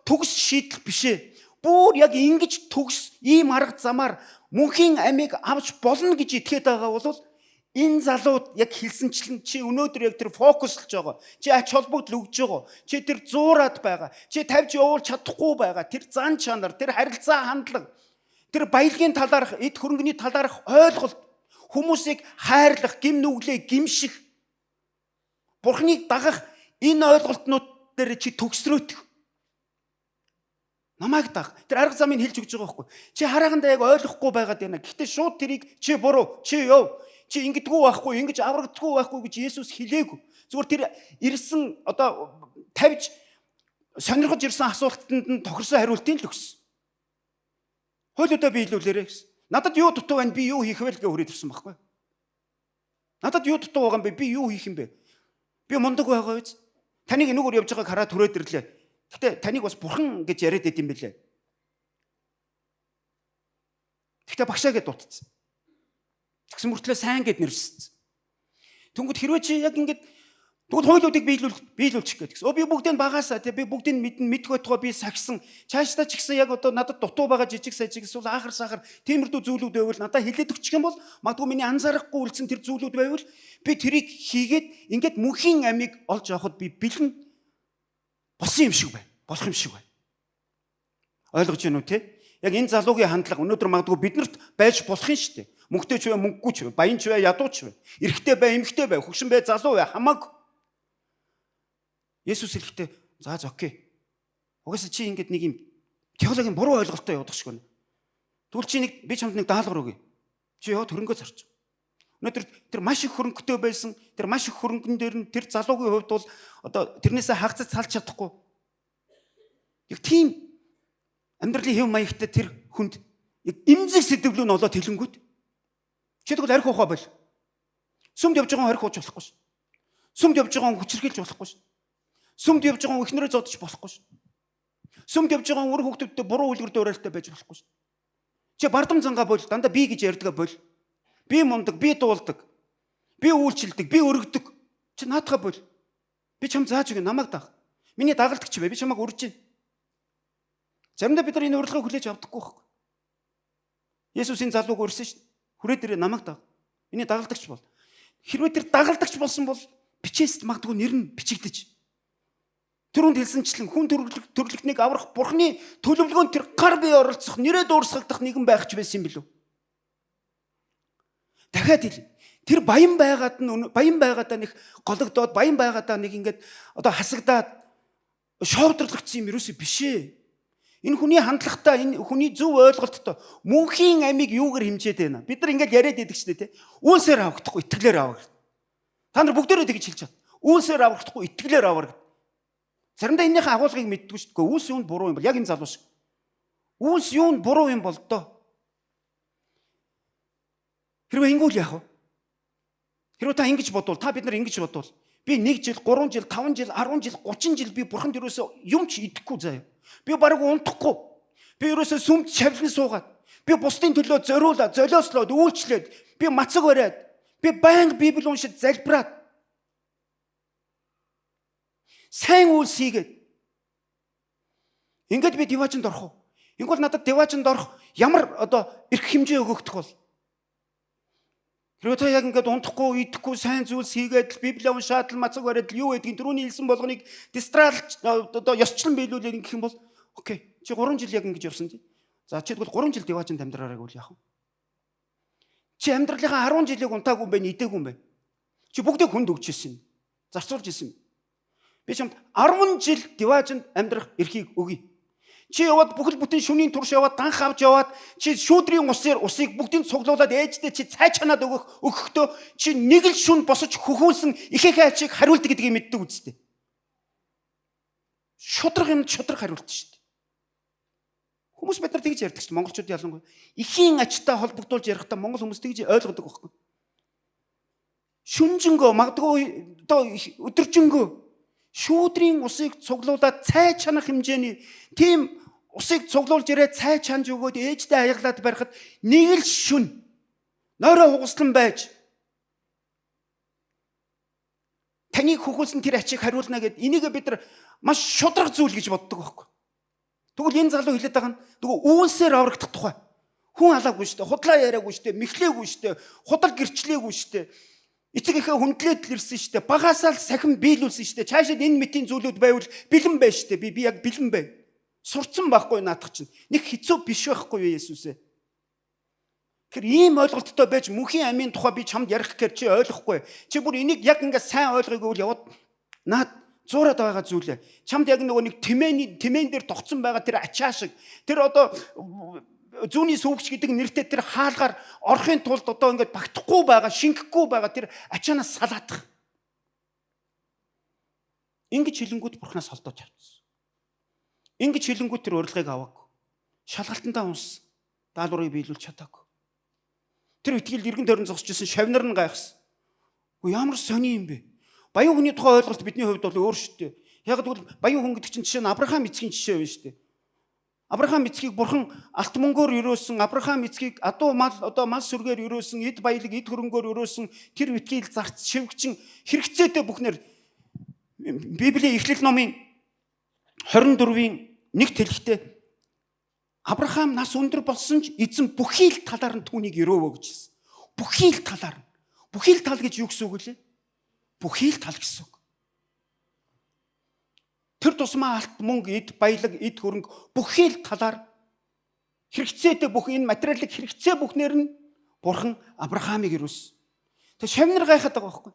[SPEAKER 1] төгс шийдэл биш ээ. Бүр яг ингэж төгс ийм арга замаар мөнхийн амийг авч болно гэж итгээд байгаа бол энэ залууд яг хэлсэнчлэн чи өнөөдөр яг тэр фокуслж байгаа. Чи ач холбогдол өгж байгаа. Чи тэр зуураад байгаа. Чи тавьж явуул чадахгүй байгаа. Тэр зан чанар, тэр харилцаа хандлага, тэр баялагын талаарх, эд хөрөнгөний талаарх ойлголт, хүмүүсийг хайрлах, гим нүглээ гимших, Бурхныг дагах энэ ойлголтнууд дээр чи төгсрөөтөх. Намайг даг. Тэр арга замыг хэлж өгч байгаа байхгүй. Чи хараагандаа яг ойлгохгүй байгаад байна. Гэхдээ шууд тэрийг чи буруу, чи яв, чи ингэдэггүй байхгүй, ингэж аврагддаггүй байхгүй гэж Есүс хэлээгүй. Зүгээр тэр ирсэн тавьж сонирхож ирсэн асуултанд нь тохирсон хариултыг л өгсөн. Хойлоодоо биелүүлээрэй гэсэн. Надад юу дутуу байна? Би юу хийх вэ гэж хүрээд ирсэн байхгүй. Надад юу дутуу байгаа юм бэ? Би юу хийх юм бэ? Би мундаг байгаа биз? Таныг энүүгээр явж байгааг хараад түрээд ирлээ. Гэтэ таныг бас бурхан гэж яриад байт юм бэлээ. Гэтэ багшаа гэд дутцсан. Тэгсэн мөртлөө сайн гэд нэрссэн. Тэнгүүд хэрвээ чи яг ингэж тэгвэл хуулиудыг биелүүлчих гээд гэсэн. Би бүгдийг багаасаа би бүгдийг мэдэх байтугай би сагсан. Цаашдаа ч гэсэн яг надад дутуу байгаа жижиг сажиг эсвэл аахар сахар тиймэрдүү зүйлүүд байвал надад хилээд өгчих юм бол магадгүй миний анзаарахгүй үлдсэн тэр зүйлүүд байвал би тэрийг хийгээд ингээд мөнхийн амийг олж авахд би бэлэн болсон юм шиг байна. Болох юм шиг байна. Ойлгож байна уу те? Яг энэ залуугийн хандлага өнөөдөр магадгүй биднэрт байж болох юм шүү дээ. Мөнгөтэй ч бай, мөнгөгүй ч бай, баян ч бай, ядуу ч бай, эрэгтэй бай, эмэгтэй бай, хөгшин бай, залуу бай, хамаагүй. Есүс хэлэхдээ зааж окей. Угаасаа чи ингэж нэг юм теологийн буруу ойлголттой явдаг шиг байна. Тэгвэл чи би чамд нэг даалгавар өгье. Чи яа хөрөнгөө зарч. Өнөөдөр тэр маш их хөрөнгөтэй байсан, тэр маш их хөрөнгөн дээр нь тэр залуугийн хувьд бол тэрнээсээ хагацж салж чадахгүй. Яг тийм амьдралын хэв маягтай тэр хүнд яг имзэг сэдвлүү нь олоод хэлэнгүүт. Чи тэгвэл арх ухаа бол. Сүмд явж байгаа арх ууж болохгүй ш. Сүмд явж байгаа хүчрхийлж болохгүй ш. Сүмд явж байгаа ихнэрээ зодож болохгүй ш. Сүмд явж байгаа өр хөвгтөдтэй буруу үлгэр дуурайлттай байж болохгүй ш. Чи бардам зангаа бол дандаа би гэж ярьдгаа бол. Би мундаг, би дуулдаг. Би үйлчилдэг, би өргөдөг. Чи наатахаа бол. Би чам зааж өгнө, намайг даах. Миний дагалдагч бай, би чамайг урьж байна. Заримдаа бид нар энэ урилгыг хүлээж авдаггүй байхгүй. Есүс энэ залууг урьсан ш. Хүрээд ирээ намайг даах. Миний дагалдагч бол. Хэрвээ тэр дагалдагч болсон бол бичээс магадгүй нэр нь бичигдэж. Түрүүнд хэлсэнчлэн хүн төрлөختнийг аврах Бурхны төлөвлөгөөнд тэр гар бие оролцох, нэрээ дуурсгагдах нэгэн байх ч байсан юм билүү? Дахиад хэл. Тэр баян байгаадаа нэг гологдоод, баян байгаадаа нэг ингээд хасагдаад шоовдрлогдсон юм ерөөсөө биш ээ. Энэ хүний хандлагатай, энэ хүний зөв ойлголттой мөнхийн амийг юугаар хэмжээд байна? Бид нар ингээд яриад байдаг ч тийм. Үйлсээр авахдахгүй, итгэлээр авах. Та нар бүгдээрээ тэгж хэлж чад. Үйлсээр авахдахгүй, итгэлээр авах. Заримдаа энэний агуулгыг мэддэггүй шүү дээ. Үүс юу нь буруу юм бол яг энэ залуу шиг. Үүс юу нь буруу юм бол доо. Хэрвээ ингэвэл яах вэ? Хэрвээ та ингэж бодвол, та бид нар ингэж бодвол би 1 жил, 3 жил, 5 жил, 10 жил, 30 жил би бурханд ерөөсөө юм ч идэхгүй заяа. Би бараг унтахгүй. Би ерөөсөө сүмд шавлан суугаад, би бусдын төлөө зориулаад, золиослоод, үйлчлээд, би мацаг бариад, би байнга Библи уншиж залбираад сайн үйлс хийгээд ингээд би деважинд орох уу? Ингэвэл надад деважинд орох ямар эрх хэмжээ өгөгдөх бол? Хэрвээ та яг ингээд унтахгүй, идэхгүй, сайн зүйлс хийгээд Библи уншаад л мацаг бариад юу гэдгийг түрүүний хэлсэн болгоныг дистралж ёсчлон биелүүлээд ингэх юм бол окей. Чи 3 жил яг ингэж явсан тий. За чи тэгвэл 3 жил деважинд амьдраарай гэвэл яах вэ? Чи амьдралынхаа 10 жилийг унтаагүй юм байна, идээгүй юм байна. Чи бүгдийг хүнд өгч ирсэн юм. Зарцуулж ирсэн юм. Би чамд 10 жил деважинд амьдрах эрхийг өгье. Чи яваад бүхэл бүтэн шөнийн турш яваад данх авч яваад чи шүүдрийн усыг бүгдийг цуглуулад ээждээ чи цай чанаад өгөхдөө чи нэг л шүн босож хөхүүлсэн ихээхээ ачийг хариулдаг гэдгийг мэддэг үстэй. Шудраг юм шудраг хариулт шүү дээ. Хүмүүс бид нар тэгж ярьдаг шүү. Монголчууд ялангуяа ихийн ачтай холбогдуулж ярихдаа монгол хүмүүс тэгж ойлгодог байхгүй. Шүнжэнгөө магадгүй өдөржингөө шүүдрийн усыг цуглуулад цай чанах хэмжээний тийм усыг цуглуулж ирээд цай чанж өгөөд ээждээ аяглаад барихад нэг л шүн нойроо хугаслан байж таныг хөхүүлсэн тэр ачийг хариулна гэд энийг бид нар маш шудраг зүйл гэж боддог байхгүй. Тэгвэл энэ залуу хэлээд байгаа нь тэгвэл үүнсээр аврагдах тухай. Хүн алаагүй шүү дээ, худлаа яриаггүй шүү дээ, мэхлээгүй шүү дээ, худал гэрчлээгүй шүү дээ. Эцэг ихээ хүндлээд л ирсэн шүү дээ. Багасаа л сахин биелүүлсэн шүү дээ. Цаашаа энэ мэтийн зүйлүүд байвал бэлэн байна шүү дээ. Би яг бэлэн байна. Сурцсан байхгүй наадах чинь. Нэг хэцүү биш байхгүй юу Есүсээ. Тэр ийм ойлголттой байж мөнхийн амийн тухай би чамд ярих гэхээр чи ойлгохгүй. Чи бүр энийг яг ингээд сайн ойлгохгүй бол яваад наад зуураад байгаа зүйлээ. Чамд яг нэг тэмээн дээр тогтсон байгаа тэр ачаа шиг. Тэр зүүнний сүүгч гэдэг нэртэй тэр хаалгаар орохын тулд ингээд багтахгүй байгаа, шингэхгүй байгаа тэр ачаанаас салаадах. Ингэж хилэнгүүд бурхнаас холдоод явчихсан. Ингэж хилэнгүүд тэр урилгыг аваагүй. Шалгалтандаа унс. Даалгаврыг биелүүлж чадаагүй. Тэр итгэл эргэн тойрон зогсчихсан шавнар нь гайхсан. Уу ямар сони юм бэ? Баян хүний тухай ойлголт бидний хувьд бол өөр шүү дээ. Яг тэгвэл баян хүн гэдэг чинь жишээ нь Авраам эцгийн жишээ байна шүү дээ. Авраам эцгийг бурхан алт мөнгөөр өрөөсөн, Авраам эцгийг адуу мал сүргээр өрөөсөн, эд баялаг эд хөрөнгөөр өрөөсөн тэр үтгийг зарц шивгчин хэрэгцээтэй бүхнэр Библийн Эхлэл номын 24-ийн 1 тэлхтээ Авраам нас өндөр болсон ч эзэн бүхий л талаар нь түүнийг өрөөвөө гэж хэлсэн. Бүхий л талаар нь. Бүхий л тал гэж юу гэсэн үг вэ? Бүхий л тал гэсэн үг. Тэр тусмаа алт мөнгө, эд баялаг, эд хөрөнгө бүхий л талаар хэрэгцээтэй бүх энэ материалын хэрэгцээ бүхнэр нь бурхан Авраамыг ирүүлсэн. Тэг шавнар гайхаад байгаа байхгүй.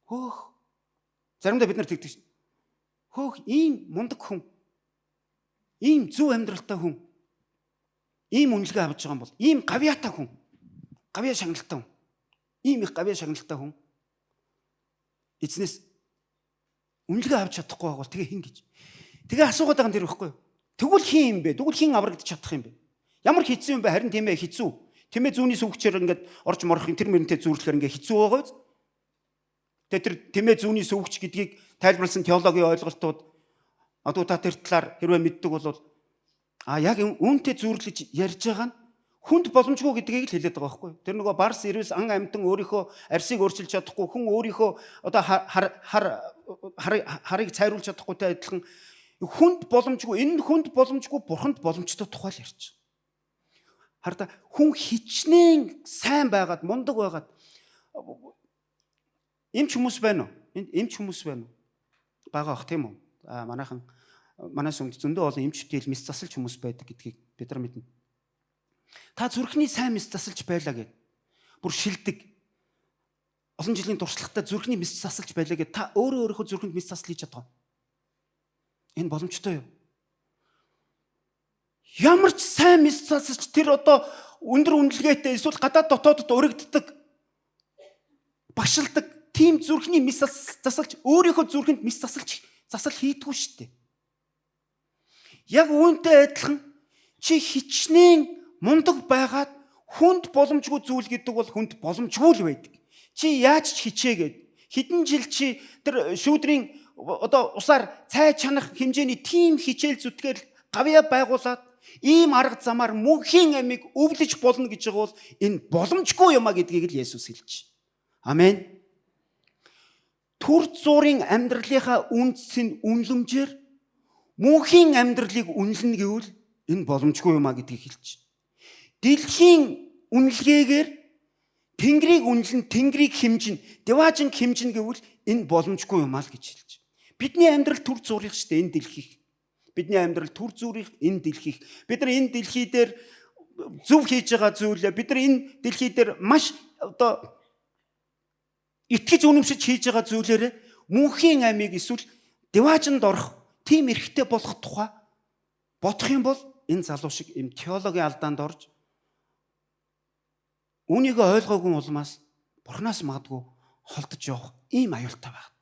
[SPEAKER 1] Хөөх. Заримдаа бид нар тэгдэг шин. Хөөх ийм мундаг хүн. Ийм зөв амьдралтай хүн. Ийм үнэлгээ авч байгаа юм бол ийм гавьяатай хүн. Гавьяа шагналтай хүн. Ийм их гавьяа шагналтай хүн. Эзнээс үнэлгээ авч чадахгүй бол тэгээ хин гэж. Тэгээ асуугаад байгаа юм тэр ихгүй юу? Тэгвэл хин юм бэ? Тэгвэл хин аврагдчих чадах юм бэ? Ямар хэцүү юм бэ? Харин тийм ээ хэцүү. Тэмээ зүүнний сүвгчээр ингээд орж морох тэр мөрөнтэй зүүрлэхээр ингээд хэцүү байгаа биз? Тэгээ тэр тэмээ зүүнний сүвгч гэдгийг тайлбарласан теологийн ойлголтууд одоо та тэр талаар хэрвээ мэддэг бол яг үүнтэй зүүрлэж ярьж байгаа нь хүнд боломжгүй гэдгийг л хэлээд байгаа байхгүй. Тэр нөгөө барс ирвэс ан амьтан өөрийнхөө арсыг өөрчилж чадахгүй, хүн өөрийнхөө одоо харыг цайруулж чадахгүйтэй адилхан хүнд боломжгүй, энэ хүнд боломжгүй бурханд боломжтой тухай л ярьж байгаа. Хараа хүн хичнээн сайн байгаад, мундаг байгаад эмч хүмүүс байна уу? Эмч хүмүүс байна уу? Бага ах тийм үү? Манайс өмд зөндөө олон эмч бүтээл мэс засалж хүмүүс байдаг гэдгийг бид нар мэднэ. Та зүрхний сайн мэс засалж байлаа гэд. Бүр шилдэг. Олон жилийн туршлагатай зүрхний мэс засалж байлаа гэд та өөрийнхөө зүрхэнд мэс засал хийж чадгаа. Энэ боломжтой юу? Ямар ч сайн мэс засалж тэр одоо өндөр үнэлгээтэй эсвэл гадаад дотоодод урагддаг багшилдаг тийм зүрхний мис засалж өөрийнхөө зүрхэнд мис засал хийдгүү шүү дээ. Яг үүнтэй адилхан чи хичнээн мундаг байгаад хүнд боломжгүй зүйл гэдэг бол хүнд боломжгүй л байдаг. Чи яаж ч хичээгээд хэдэн жил чи тэр шүүдрийн усаар цай чанах хэмжээний тийм хичээл зүтгэл гавья байгуулад ийм арга замаар мөнхийн амийг өвлөж болно гэж байгаа бол энэ боломжгүй юм а гэдгийг л Есүс хэлж. Амен. Түр зуурын амьдралынхаа үндэс нь үнлэмжээр мөнхийн амьдралыг үнэлнэ гэвэл энэ боломжгүй юм а гэдгийг хэлж. Дэлхийн үнэлгээгээр Тэнгэрийг үнэлэн, Тэнгэрийг хэмжин, Деважинг хэмжин гэвэл энэ боломжгүй юм а л гэж хэлж. Бидний амьдрал түр зуурих штэ энэ дэлхийх. Бидний амьдрал түр зуурих энэ дэлхийх. Бид нар энэ дэлхий дээр зөв хийж байгаа зүйлээ бид нар энэ дэлхий дээр маш итгэж үнэмшиж хийж байгаа зүйлээрээ мөнхийн амийг эсвэл Деважинд орох тийм эрхтэй болох тухай бодох юм бол энэ залуу шиг юм теологийн алдаанд орж үүнийгээ ойлгоогүй улмаас Бурханаас магадгүй холдож явах ийм аюултай байна.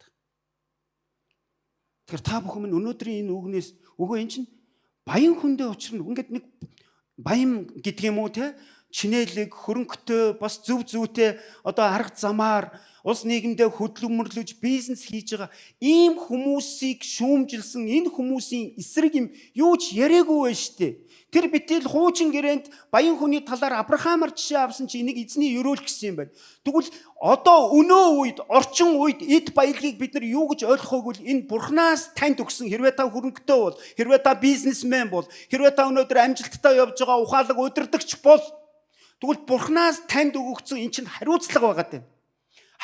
[SPEAKER 1] Тэгэхээр та бүхэн минь өнөөдрийн энэ үгнээс өгөө эн чинь баян хүндээ учрна. Ингээд нэг баян гэдэг юм уу те чинэлэг хөрөнгөтэй бас зөв зүйтэй арга замаар улс нийгэмдээ хөдөлмөрлөж бизнес хийж байгаа ийм хүмүүсийг шүүмжилсэн энэ хүмүүсийн эсрэг юм юу ч яриаггүй байж штэ. Тэр битэл хуучин гэрээнд баян хүний талаар Авраамаар жишээ авсан чи энийг эзний өрөөл гэсэн юм байна. Тэгвэл одоо өнөө үед орчин үед эд баялагийг бид нар юу гэж ойлгохоогүй л энэ Бурханаас танд өгсөн хэрвээ та хөрөнгөтэй бол хэрвээ та бизнесмен бол хэрвээ та өнөөдөр амжилттай явж байгаа ухаалаг удирдагч бол тэгвэл Бурханаас танд өгөгдсөн эн чинь хариуцлага байгаад байна.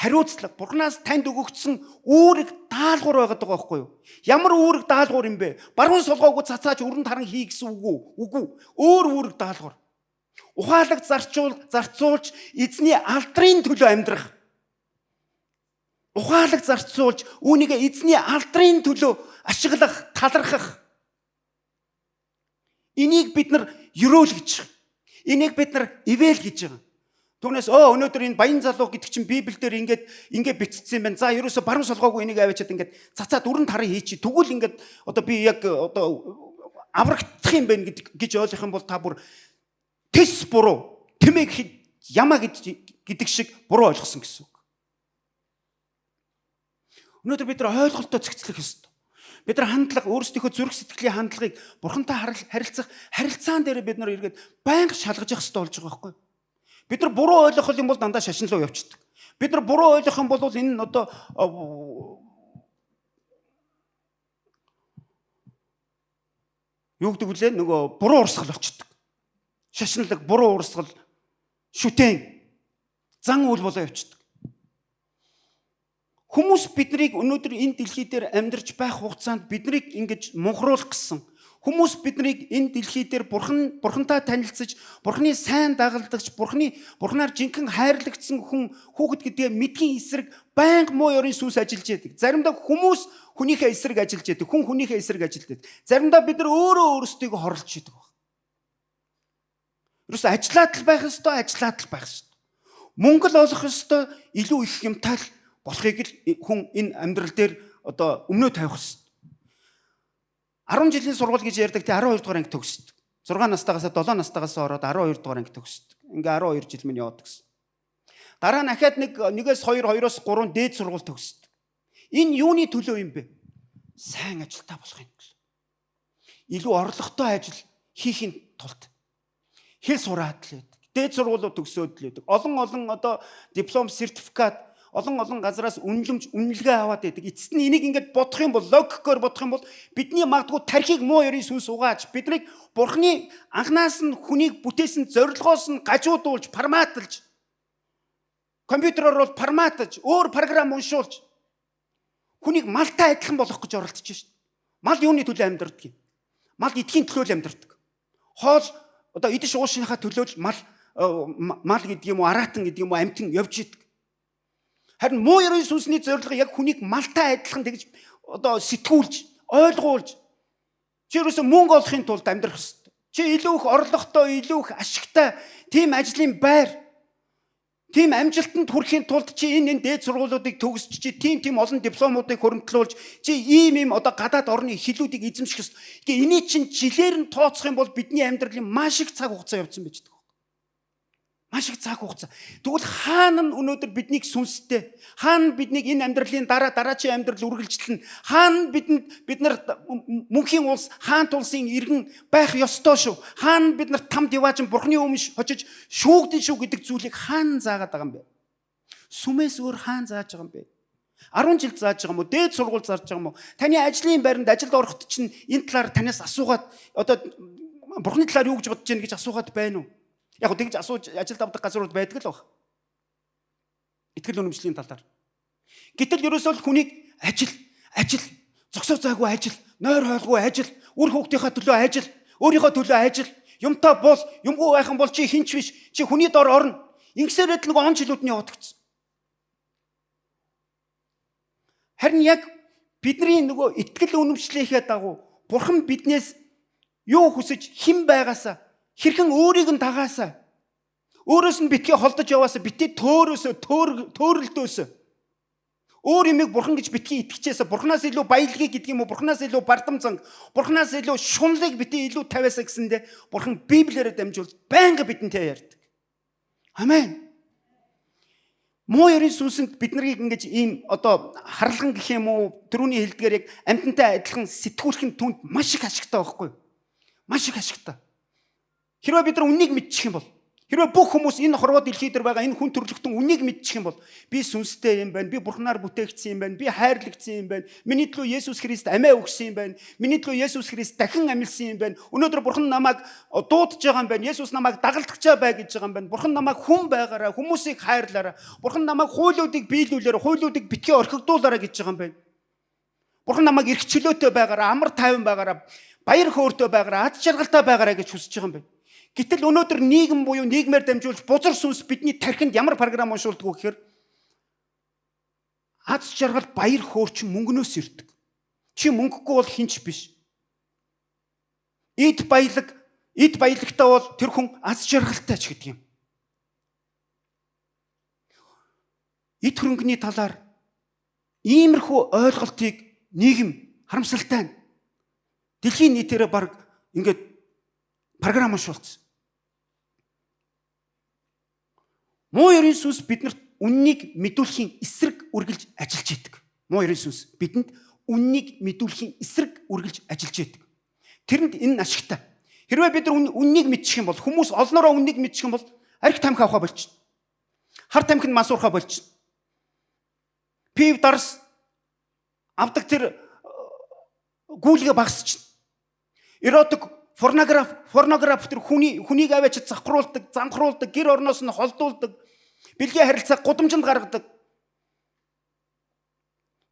[SPEAKER 1] Хариуцлага Бурханаас танд өгөгдсөн үүрэг даалгавар байгаад байгаа байхгүй юу? Ямар үүрэг даалгавар юм бэ? Баруун солгоогүй цацааж өрөнд харан хий гэсэн үг үү? Үгүй. Өөр үүрэг даалгавар. Ухаалаг зарцуулж эзний алдрын төлөө амьдрах. Ухаалаг зарцуулж үүнийг эзний алдрын төлөө ашиглах, талархах. Энийг бид нар ерөөл гэж. Энийг бид нар ивэл гэж байгаа. Түүнээс өнөөдөр энэ баян залуу гэдэг чинь Библиэлд ингээд бичсэн юм байна. За ерөөсө баруун солгоогүй энийг аваачаад ингээд цацаад өрөнд хараа хийчих. Тэгвэл ингээд би яг аврагдах юм байна гэж ойлгох юм бол та бүр тэс буруу, тэмээг ямаа гэдэг шиг буруу ойлгосон гэсэн үг. Өнөөдөр бид нар ойлголтоо цэгцлэх ёстой. Бид нар хандлага өөрсдийнхөө зүрх сэтгэлийн хандлагыг Бурхантай харилцах харилцаан дээр бид нар эргээд байнга шалгаж явах ёстой болж байгаа байхгүй юу? Бид нар буруу ойлгох юм бол дандаа шашин руу явчихдаг. Бид нар буруу ойлгох юм бол энэ юу гэдэг вүлээ нөгөө буруу урсгал болчихдог. Шашинлаг, буруу урсгал, шүтэн, зан үйл болоо явчихдаг. Хүмүүс биднийг өнөөдөр энэ дэлхий дээр амьдарч байх хугацаанд биднийг ингэж мунхруулах гэсэн. Хүмүүс биднийг энэ дэлхий дээр Бурхантай танилцж, Бурханы сайн дагалдагч, Бурханаар жинхэнэ хайрлагдсан хүүхэд гэдгээ мэдхийн эсрэг байнга муу ёрын сүнс ажиллаж яадаг. Заримдаа хүмүүс хүнийхээ эсрэг ажиллаж яадаг, хүн хүнийхээ эсрэг ажилладаг. Заримдаа бид нар өөрөөсдөө хорлож яадаг. Юус ажиллаад л байх ёстой, ажиллаад л байх ёстой. Мөнгө л олох ёстой, илүү их юмтай л болохыг л хүн энэ амьдрал дээр өмнөө тавих ёстой. 10 жилийн сургууль гэж ярьдаг те 12 дугаар анги төгсдөг. 6 настайгаас 7 настайгаас ороод 12 дугаар анги төгсдөг. Ингээ 12 жил минь яваад гисэн. Дараа нь ахаад нэгээс 2-2-оос 3 дээд сургууль төгсдөг. Энэ юуны төлөө юм бэ? Сайн ажилтаа болохын төлөө. Илүү орлоготой ажил хийхин тулд хэл сураад л байдаг. Дээд сургуулиуд төгсөөд л байдаг. Олон диплом, сертификат олон газараас үнэлгээ аваад байдаг. Эцэст нь энийг ингээд бодох юм бол логикоор бодох юм бол бидний магадгүй тархийг муу ёрийн сүнс угааж биднийг Бурханы анханаас нь хүнийг бүтээсэн зорилгоос нь гажуудуулж, форматлж, компьютероор бол форматлж, өөр програм уншуулж хүнийг малтай адилхан болгох гэж оролдож байна шүү дээ. Мал юуны төлөө амьдардаг юм? Мал идэхийн төлөө л амьдардаг. Хоол идэж уушныхаа төлөө л мал гэдэг юм уу, араатан гэдэг юм уу, амтэн явж идэг. Харин муу ёрийн сүнсний зорилго яг хүнийг малтай адилхан тэгж сэтгүүлж, ойлгуулж чи ерөөсөө мөнгө олохын тулд амьдрах хэрэгтэй. Чи илүү их орлоготой, илүү их ашигтай тийм ажлын байр, Тийм амжилтанд хүрэхийн тулд чи энэ дээд сургуулиудыг төгсч чи тийм олон дипломуудыг хөрөмтлүүлж чи ийм одоо гадаад орны хилүүдийг эзэмших ёстой. Гэхдээ эний чинь жилээр нь тооцох юм бол бидний амьдралын маш их цаг хугацаа явцсан байж байгаа. Маш их цаг хугацаа. Тэгвэл хаана нь өнөөдөр биднийг сүнстэй, хаана биднийг энэ амьдралын дараачийн амьдрал үргэлжлэн, хаана бид нар мөнхийн улс, хаант улсын иргэн байх ёстой шүү. Хаана бид нар тамд яваажин бурхны өмнө очиж шүүгдэн шүү гэдэг зүйлийг хаана заагаад байгаа юм бэ? Сүмээс өөр хаана зааж байгаа юм бэ? 10 жил зааж байгаа юм уу? Дээд сургууль зааж байгаа юм уу? Таны ажлын байранд ажилд ороход чинь энэ талаар танаас асуугаад одоо бурхны талаар юу гэж бодож байна гэж асуугаад байна уу? Яг тэгж асууж ажилд авдаг газрууд байдаг л баг. Итгэл үнэмшлийн талаар. Гэтэл ерөөсөө л хүнийг ажил, зогсоо зайгүй ажил, нойр хойлгүй ажил, үр хүүхдийнхаа төлөө ажил, өөрийнхөө төлөө ажил, юмтай бол, юмгүй байхан бол чи хинч биш, чи хүний дор орно. Ингэсээр л нэг он жилүүд нь явагдчихсан. Харин яг бидний нөгөө итгэл үнэмшлийнхээ дагуу Бурхан биднээс юу хүсэж хэн байгаасаа хэрхэн өөрийг нь дагаасаа өөрөөс нь битгий холдож яваасаа битгий төөрөлдөөсөө өөр юмыг Бурхан гэж битгий итгэжээсээ Бурханаас илүү баялагийг гэдэг юм уу, Бурханаас илүү бардам занг, Бурханаас илүү шунлыг битгий илүү тавиасаа гэсэндэ Бурхан Библиэрээ дамжуулж байнга бидэнтэй ярьдаг. Амен. Муу ёрийн сүнсэнд бид нарыг ингэж ийм одоо харлан гэх юм уу, түрүүний хэлдгээр яг амьтантай адилхан сэтгүүлхэн түнд маш их ашигтай байхгүй юу? Маш их ашигтай. Хэрвээ бид нар үннийг мэдчих юм бол, хэрвээ бүх хүмүүс энэ хорвоо дэлхий дээр байгаа энэ хүн төрлөختөн үннийг мэдчих юм бол, би сүнстэй юм байна, би Бурханаар бүтээгдсэн юм байна, би хайрлагдсан юм байна, миний төлөө Есүс Христ амиа өгсөн юм байна, миний төлөө Есүс Христ дахин амьлсан юм байна. Өнөөдөр Бурхан намайг дуудаж байгаа юм байна, Есүс намайг дагалдагчаа бай гэж байгаа юм байна. Бурхан намайг хүн байгаараа, хүмүүсийг хайрлаараа, Бурхан намайг хуулиудыг биелүүлээрэ, хуулиудыг битгий орхигдуулаараа гэж байгаа юм байна. Бурхан намайг эрх чөлөөтэй байгаараа, амар тайван байгаараа, баяр хөөртэй байгаараа, аз жаргалтай байгаараа гэж хүсэж байгаа юм байна. Гэтэл өнөөдөр нийгэм буюу нийгмээр дамжуулж бузар сүнс бидний тархинд ямар програм уншуулдаг вэ гэхээр аз жаргал баяр хөөр чинь мөнгнөөс ирдэг. Чи мөнгөгүй бол хинч биш. Эд баялагтай бол тэр хүн аз жаргалтай ч гэдэг юм. Эд хөрөнгөний талаар иймэрхүү ойлголтыг нийгэм харамсалтай нь дэлхийн нийтээрээ баг ингээд програм уншуулсан. Муу ёрийн сүнс биднэрт үннийг мэдүүлэхийн эсрэг үргэлж ажиллаж идэг. Муу ёрийн сүнс бидэнд үннийг мэдүүлэхийн эсрэг үргэлж ажиллаж идэг. Тэрэнд энэ ашигтай. Хэрвээ бид нар үннийг мэдчих юм бол, хүмүүс олноороо үннийг мэдчих юм бол арх тамхи авахаа болчихно. Хар тамхинд масуурхаа болчихно. Пив дарс авдаг тэр гүйлгээ багасчихно. Эротик порнограф тэр хүнийг аваач завхруулдаг, занхруулдаг, гэр орноос нь холдуулдаг, бэлгийн харилцаа гудамжинд гаргадаг.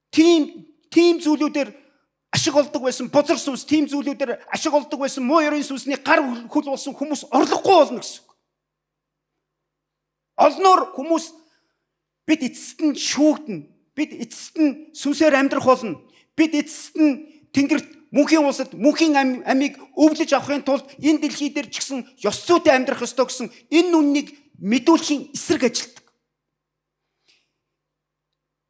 [SPEAKER 1] Тийм зүйлүүдээр ашиг олдог байсан бузар сүнс, тийм зүйлүүдээр ашиг олдог байсан муу ёрийн сүнсний гар хөл болсон хүмүүс орлохгүй болно гэсэн үг. Олноор хүмүүс бид эцэст нь шүүгдэнэ, бид эцэст нь сүнсээр амьдрах болно, бид эцэст нь Тэнгэрт мөнхийн улсад мөнхийн амийг өвлөж авахын тулд энэ дэлхий дээр ч гэсэн ёс зүйтэй амьдрах ёстой гэсэн энэ үннийг мэдүүлэхийн эсрэг ажилтдаг.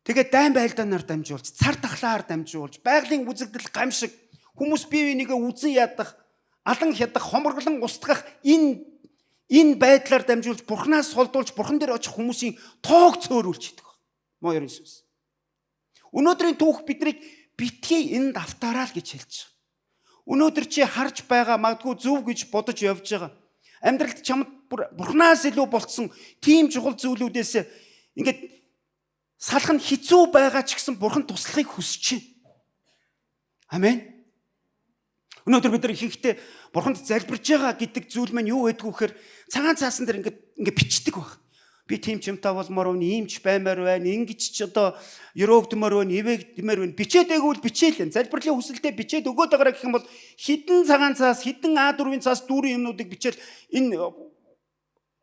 [SPEAKER 1] Тэгээд дайн байлдаанаар дамжуулж, цар тахлаар дамжуулж, байгалийн үзэгдэл гамшиг, хүмүүс бие бинийгээ үзэн ядах, алан хядах, хоморглон устгах энэ байдлаар дамжуулж Бурханаас холдуулж Бурхан дээр очих хүмүүсийн тоог цөөрүүлж идэг. Муу ёрийн сүнс. Өнөөдрийн түүх биднийг битгий энд автаараа л гэж хэлж байгаа. Өнөөдөр чи харж байгаа магадгүй зөв гэж бодож явж байгаа. Амьдралд чамд Бурханаас илүү болцсон тийм чухал зүйлүүдээс ингээд салах нь хэцүү байгаа ч гэсэн Бурхан туслахыг хүсэж байна. Амен. Өнөөдөр бид нар ихэнхдээ Бурханд залбирж байгаа гэдэг зүйл маань юу байдг вэ гэхээр цагаан цаасан дээр ингээд бичдэг баг. Би тийм ч юмтай болмоор байна, иймч баймаар байна, ингэж ч одоо өрөөгдмөр байна, ивэгдмээр байна. Бичээд өгвөл бичээл. Залбирлын хүсэлтэд бичээд өгөөд байгаа гэх юм бол хідэн цагаан цаас, хідэн А4-ийн цаас дүүрэн юмнуудыг бичээл энэ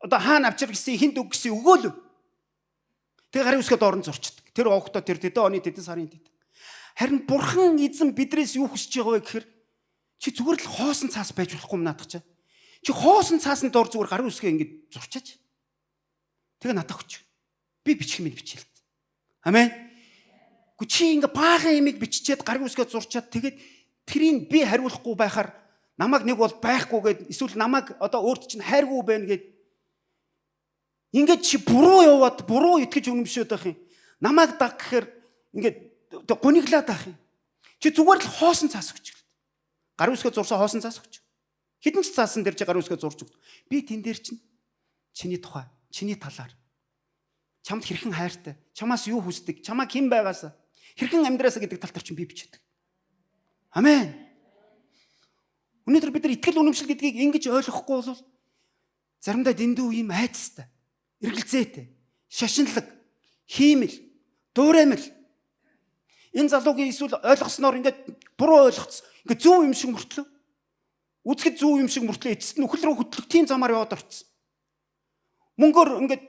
[SPEAKER 1] одоо хаана авчир гэсэн хинт өг гэсэн өгөөл. Тэгээ гарын үсгээд орон зурчдаг. Тэр оогтоо тэр тэдэн оны тэдэн сарын тэдэн. Харин Бурхан эзэн бидрээс юу хүсэж байгаа вэ гэхээр чи зүгээр л хоосон цаас байж болохгүй юм наадах чаа. Чи хоосон цаасан дор зүгээр гарын үсгээ ингэж зурчаач. Тэгээ надад өгч. Би бичих минь бичээлт. Амен. Гү чи ингээ баахан имийг биччихээд гар үсгээ зурчаад тэгээд тэрийг би хариулахгүй байхаар намайг нэг бол байхгүй гэд эсвэл намайг одоо өөрт чинь хайргүй байна гэд ингээд чи буруу яваад буруу итгэж үнэмшөөд байх юм. Намайг даг гэхээр ингээд гуниглаад байх юм. Чи зүгээр л хоосон цаас өгч. Гар үсгээ зурсан хоосон цаас өгч. Хэдэн ч цаасан дээр чи гар үсгээ зурж өгд. Би тэн дээр чинь чиний тухай, чиний талаар чамд хэрхэн хайртай, чамаас юу хүсдэг, чамаа хэн байгаасаа, хэрхэн амьдраасаа гэдэг тал дээр чинь би бичдэг. Амен. Өнөөдөр бид нар итгэл үнэмшил гэдгийг ингэж ойлгохгүй бол заримдаа дэндүү юм айцтай, эргэлзээтэй, шашинлаг, хиймэл, дуураймал. Энэ залуугийн эсвэл ойлгосноор ингээд буруу ойлгоцсон. Ингээд зөв юм шиг мөртлөө. Үзэхэд зөв юм шиг мөртлөө эцэст нь үхэл рүү хөтлөх тийм замаар яваад орцсон. Мөнгөөр ингээд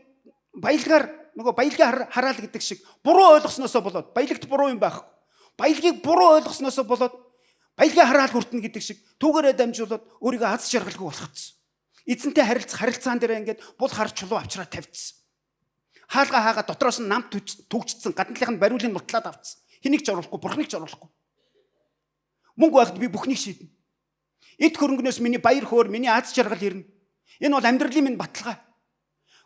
[SPEAKER 1] баялгаар нөгөө баялгийн хараал гэдэг шиг буруу ойлгосноосоо болоод баялагт буруу юм байхгүй. Баялагийг буруу ойлгосноосоо болоод баялгийн хараал хүртэнэ гэдэг шиг түүгээрээ дамжуулаад өөрийгөө аз жаргалгүй болгоцсон. Эзэнтэй харилцаан дээр ингээд бул хар чулуу авчраа тавьчихсан. Хаалга хаага дотроос нь намт түгчсэн, гаднaalынх нь бариулын мултлаад авцсан. Хэнийг ч оруулахгүй, бурхныг ч оруулахгүй. Мөнгө байхад би бүхнийг шийднэ. Эд хөрөнгнөөс миний баяр хөөр, миний аз жаргал ирнэ. Энэ бол амьдралын минь баталгаа.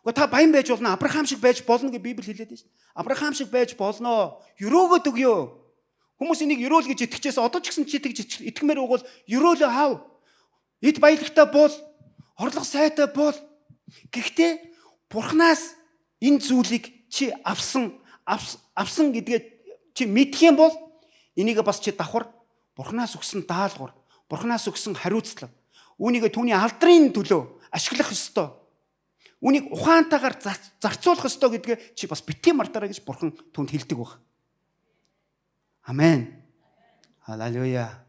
[SPEAKER 1] Гэхдээ та баян байж болно, Авраам шиг байж болно гэж Библи хэлээд байна. Авраам шиг байж болно. Өрөөгөөд өгөө. Хүмүүс энийг өрөөл гэж итгэжээс одоо ч гэсэн чи тэгж итгэмээр угвал өрөөлөө аав. Эд баялагтай бол, орлого сайтай бол. Гэхдээ Бурханаас энэ зүйлийг чи авсан гэдгээ чи мэдх юм бол энийг бас чи давхар Бурханаас өгсөн даалгавар, Бурханаас өгсөн хариуцлага. Үүнийг түүний алдрын төлөө ашиглах ёстой. Үүнийг ухаантайгаар зарцуулах ёстой гэдгээ чи бас битгий мартаарай гэж Бурхан түүнд хэлдэг баг. Амен. Халелуя.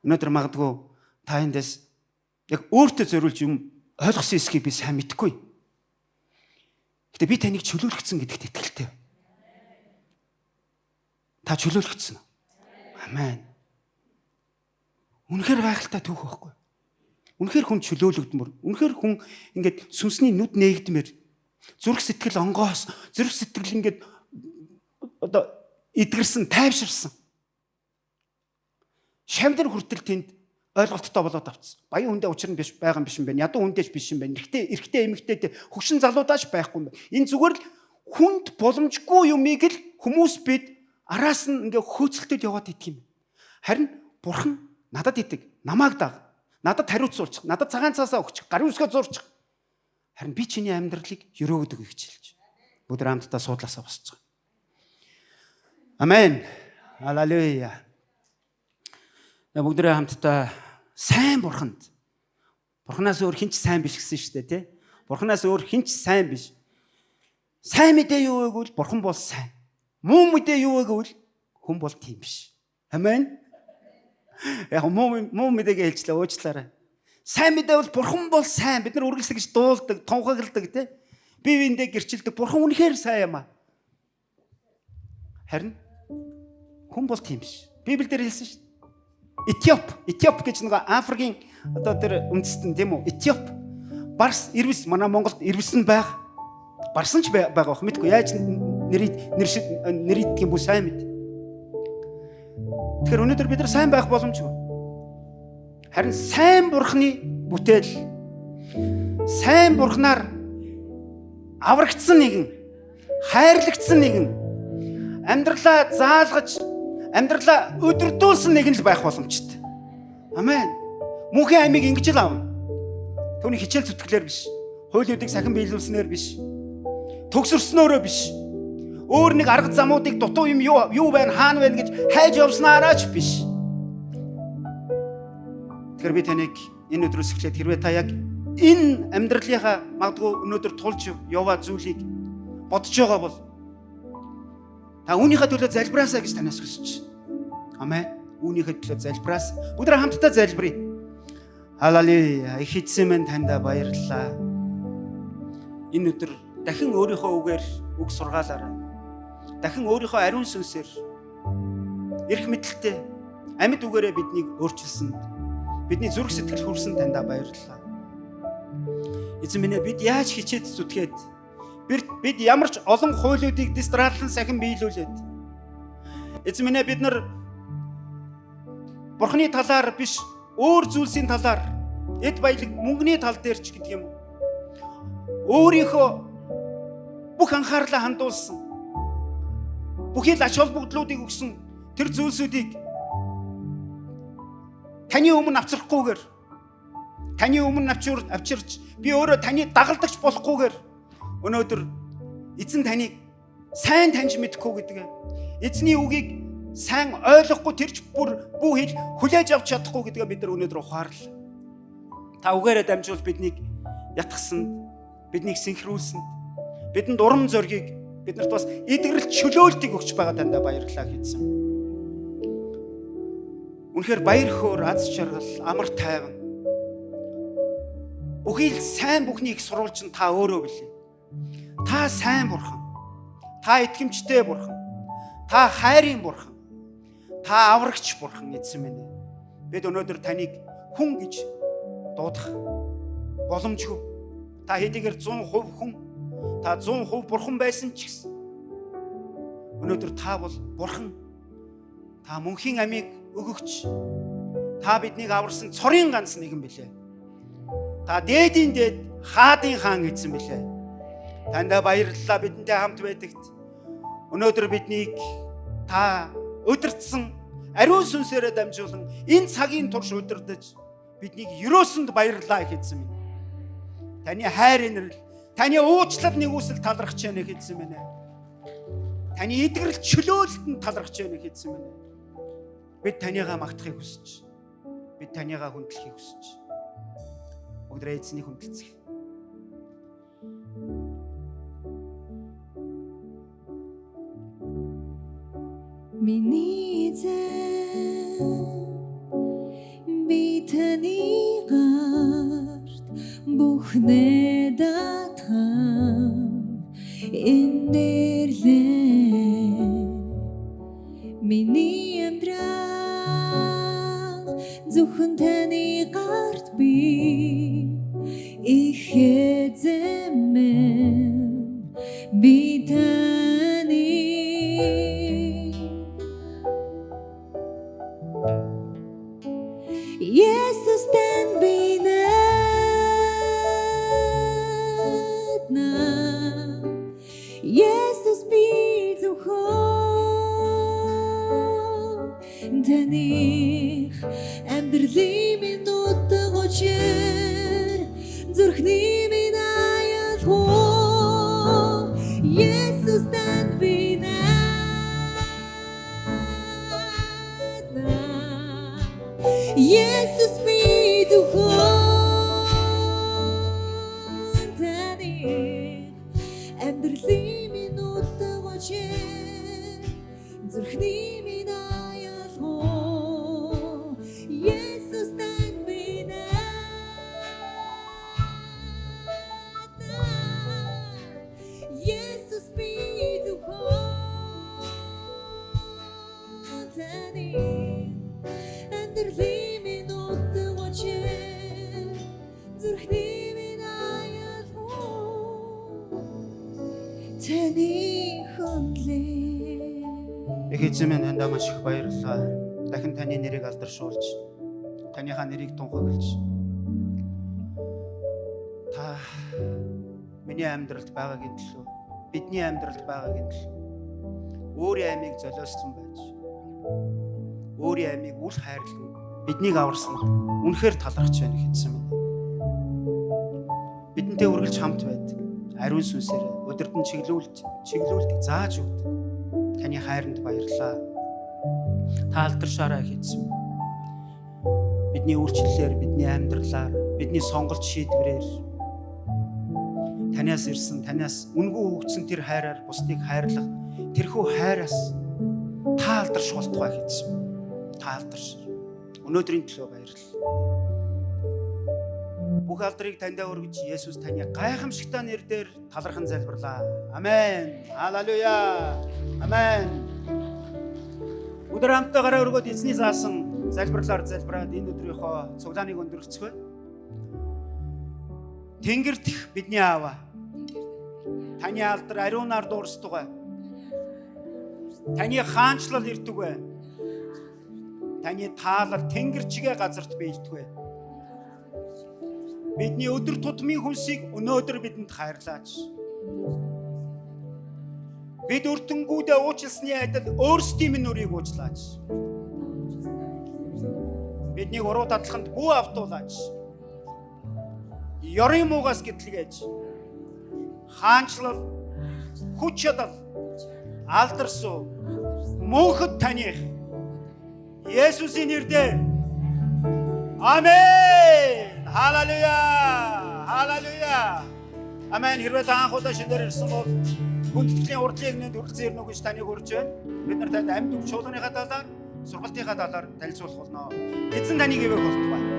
[SPEAKER 1] Өнөөдөр магадгүй та эндээс яг өөртөө зориулж юм ойлгосон эсхийг би сайн мэдэхгүй. Гэтэ би таныг чөлөөлөгдсөн гэдэгт итгэлтэй. Та чөлөөлөгдсөн. Амен. Үнэхээр гайхалтай түүх байхгүй. Үнэхээр хүн чөлөөлөгдмөр. Үнэхээр хүн ингээд сүнсний нүд нээгдмээр зүрх сэтгэл онгоос, зүрх сэтгэл ингээд одоо эдгэрсэн, тайвширсан. Шавдар хүртэл тэнд ойлголттой болоод авцсан. Баян хүндээ учир нь биш байгаа юм биш юм байна. Ядуу хүндээч биш юм байна. Эрэгтэй эмэгтэйтэй хөгшин залуудааш байхгүй юм байна. Энэ зүгээр л хүнд боломжгүй юмыг л хүмүүс бид араас нь ингээ хөөцөлтөд яваад идэх юм. Харин Бурхан надад итэг, намайг даг, надад хариуцуулчих, надад цагаан цаасаа өгчих, гарын үсгээ зурчих. Харин би чиний амьдралыг өрөөгд өгье гэж хэлж. Бүгд хамтдаа суудлаасаа босцгоо. Амен. Халелуя. Бүгд хамтдаа сайн Бурханд. Бурханаас өөр хинч сайн биш гэсэн шүү дээ, тий? Бурханаас өөр хинч сайн биш. Сайн мэдээ юу вэ гэвэл Бурхан бол сайн. Муу мэдээ юу вэ гэвэл хүн бол тийм биш. Амен. Яг муу мэдээгээ хэлчлээ, уучлаарай. Сайн мэдээ бол Бурхан бол сайн. Бид нар үргэлжлэж гэж дуулдаг, тунхагладаг тий. Бие биендээ гэрчилдэг. Бурхан үнэхээр сайн юм аа. Харин хүн бол тийм биш. Библиэлд хэлсэн шүү дээ. Этиоп гэж нэг Африкийн одоо тэр үндэстэн тийм үү? Этиоп. Барс, Ирвис, манай Монголд Ирвис нь байгаа. Барсан ч байгаа бах мэдгүй. Яаж нэрийдэх юм бүү сайн мэд. Тэгэхээр өнөөдөр бид нар сайн байх боломжгүй. Харин сайн Бурханы бүтээл, сайн Бурханаар аврагдсан нэгэн, хайрлагдсан нэгэн, амьдралаа заалгаж, амьдралаа өдөрдүүлсэн нэгэн л байх боломжтой. Амен. Мөнхийн аймыг ингэж л аавна. Түүний хичээл зүтгэлээр биш, хуулиудыг сахин биелүүлснээр биш, төгсөрснөөрөө биш. Өөр нэг арга замуудыг дутуу юм юу байна, хаана байна гэж хайж явснаараач биш. Тэгэхээр би таныг энэ өдрөөс эхлээд хэрвээ та яг энэ амьдралынхаа магадгүй өнөөдөр тулж яваа зүйлийг бодож байгаа бол та үүнийхээ төлөө залбираасаа гэж танаас хүсэж байна. Амен. Үүнийхээ төлөө залбираас бүгд хамтдаа залбирая. Халелуя. Их эзэн минь танд баярлалаа. Энэ өдөр дахин өөрийнхөө үгээр үг сургаалаарай. Дахин өөрийнхөө ариун сүнсээр эрх мэдэлтэй амьд үгээрээ биднийг өөрчилсөн. Бидний зүрх сэтгэл хүрсэн танд баярлалаа. Эзэн минь бид яаж хичээд зүтгээд бид ямар ч олон хуулиудыг дистратлан сахин биелүүлээд эзэн минь бид нар Бурхны талаар биш өөр зүйлсийн талаар эд баялаг мөнгөний тал дээр ч гэдэг юм өөрийнхөө бүх анхаарлаа хандуулсан бүхий л ач холбогдлуудыг өгсөн тэр зүйлсүүдийг таны өмнө авчрахгүйгээр таны өмнө авчирч би өөрөө таны дагалдагч болохгүйгээр өнөөдөр эзэн таныг сайн таньж мэдэхгүй гэдэг. Эзний үгийг сайн ойлгохгүй тэрч бүү хэл хүлээж авч чадахгүй гэдгээ бид нар өнөөдөр ухаарлаа. Та үгээрээ дамжуул биднийг ятгсан, биднийг синхруулсан, бидэнд урам зориг, биднэрт бас эдгэрэл чөлөөлтийг өгч байгаа дандаа баярлалаа хийсэн. Үнэхээр баяр хөөр, аз жаргал, амар тайван. Бүхий л сайн бүхнийг сурвалж нь та өөрөө билээ. Та сайн бурхан. Та итгэмжтэй бурхан. Та хайрын бурхан. Та аврагч бурхан эзэн минь. Бид өнөөдөр таныг хүн гэж дуудах боломжгүй. Та хэдийгээр 100% хүн, та 100% бурхан байсан ч гэсэн өнөөдөр та бол бурхан. Та мөнхийн амийг өгөгч. Та биднийг аварсан цорын ганц нэгэн билээ. Та дээдийн дээд хаадын хаан эзэн билээ. Тандаа баярлалаа бидэнтэй хамт байдагт. Өнөөдөр биднийг та удирдсан ариун сүнсээрээ дамжуулан энэ цагийн турш удирдах биднийг ерөөсөнд баярлалаа эзэн минь. Таны хайр инэрл, таны уучлал нэгүсэл талархаж байна эзэн минь. Таны эдгэрэл чөлөөлөлтөнд талархаж байна эзэн минь. Бид танийгаа магтахыг хүсэж, бид танийгаа хүндлэхийг хүсэж. Өдрөө эзний хүндэлцэх.
[SPEAKER 2] Миний эзэн би таны гарт бүхнээ даатган инэрлээ. Миний амьдрал зөвхөн таны гарт би их эзэмэн би таны Иесус тань би надна Иесус би зөвхөн таних амьдралын минут гочер зүрхний минь аялах Иесус тань би надна Иесус би зөвхөн таних амьдралын минут гочер зүрхний минь аялах Иесус тань би надна Иесус би зөвхөн таних амьдралын минут гочер зүрхний минь аялах таны хөндлөө.
[SPEAKER 1] Их эзэн минь тандаа маш их баярлалаа. Дахин таны нэрийг алдаршуулж, таныхаа нэрийг тунхаглаж. Та миний амьдралд байгаагийн төлөө, бидний амьдралд байгаагийн төлөө өөрийн амийг золиослон байж, өөрийн амийг үл хайрлан биднийг аварсанд үнэхээр талархаж байна гэсэн минь. Бидэнтэй үргэлж хамт байдаг. Ариун сүнсээр өдөртөн чиглүүлдэг, зааж өгдөг. Таны хайранд баярлалаа. Та алдаршаарай эзэн. Бидний үйлчлэлээр, бидний амьдралаар, бидний сонголт шийдвэрээр танаас ирсэн, танаас үнгүй өгсөн тэр хайраар бусдыг хайрлах тэрхүү хайраас та алдарш болтугай эзэн. Та алдарш. Өнөөдрийн төлөө баярлалаа. Бүх алдрыг таньдаа өргөж Есүс таны гайхамшигтай нэрээр талархан залбирлаа. Амен. Халелуя. Амен. Өдөр хамтдаа өргөд эзний заасан залбирлаар залбираад энэ өдрийнхөө цуглааныг өндөрлөцгөө. Тэнгэрт бидний аава. Таны алдар ариунаар дуурсдаг. Таны хаанчлал ирдэг. Таны таалал тэнгэр чигээ газарт биелдэг. Бидний өдөр тутмын хүнсийг өнөөдөр бидэнд хайрлаач. Бид өртөнгүүдээ уучлсны адил өөрсдийн минь өрийг уучлаач. Бидний уруу дадлаханд бүү автуулаач. Ёрын муугаас гэтлгээж хаанчлал, хүч чадал, алдар суу мөнхөд таних Есүсийн нэрээр амен. Халелуя. Халелуя. Амен. Хэрвээ та анхудаа шинээр ирсэн бол хүндэтгэлийн урдлыг нэнд үргэлжлэн ирнэ гэж таныг урьж байна. Бид нар танд амьд үг чуулганыхаа талаар, сургалтынхаа талаар танилцуулах болно. Эзэн таныг ивэх болтугай.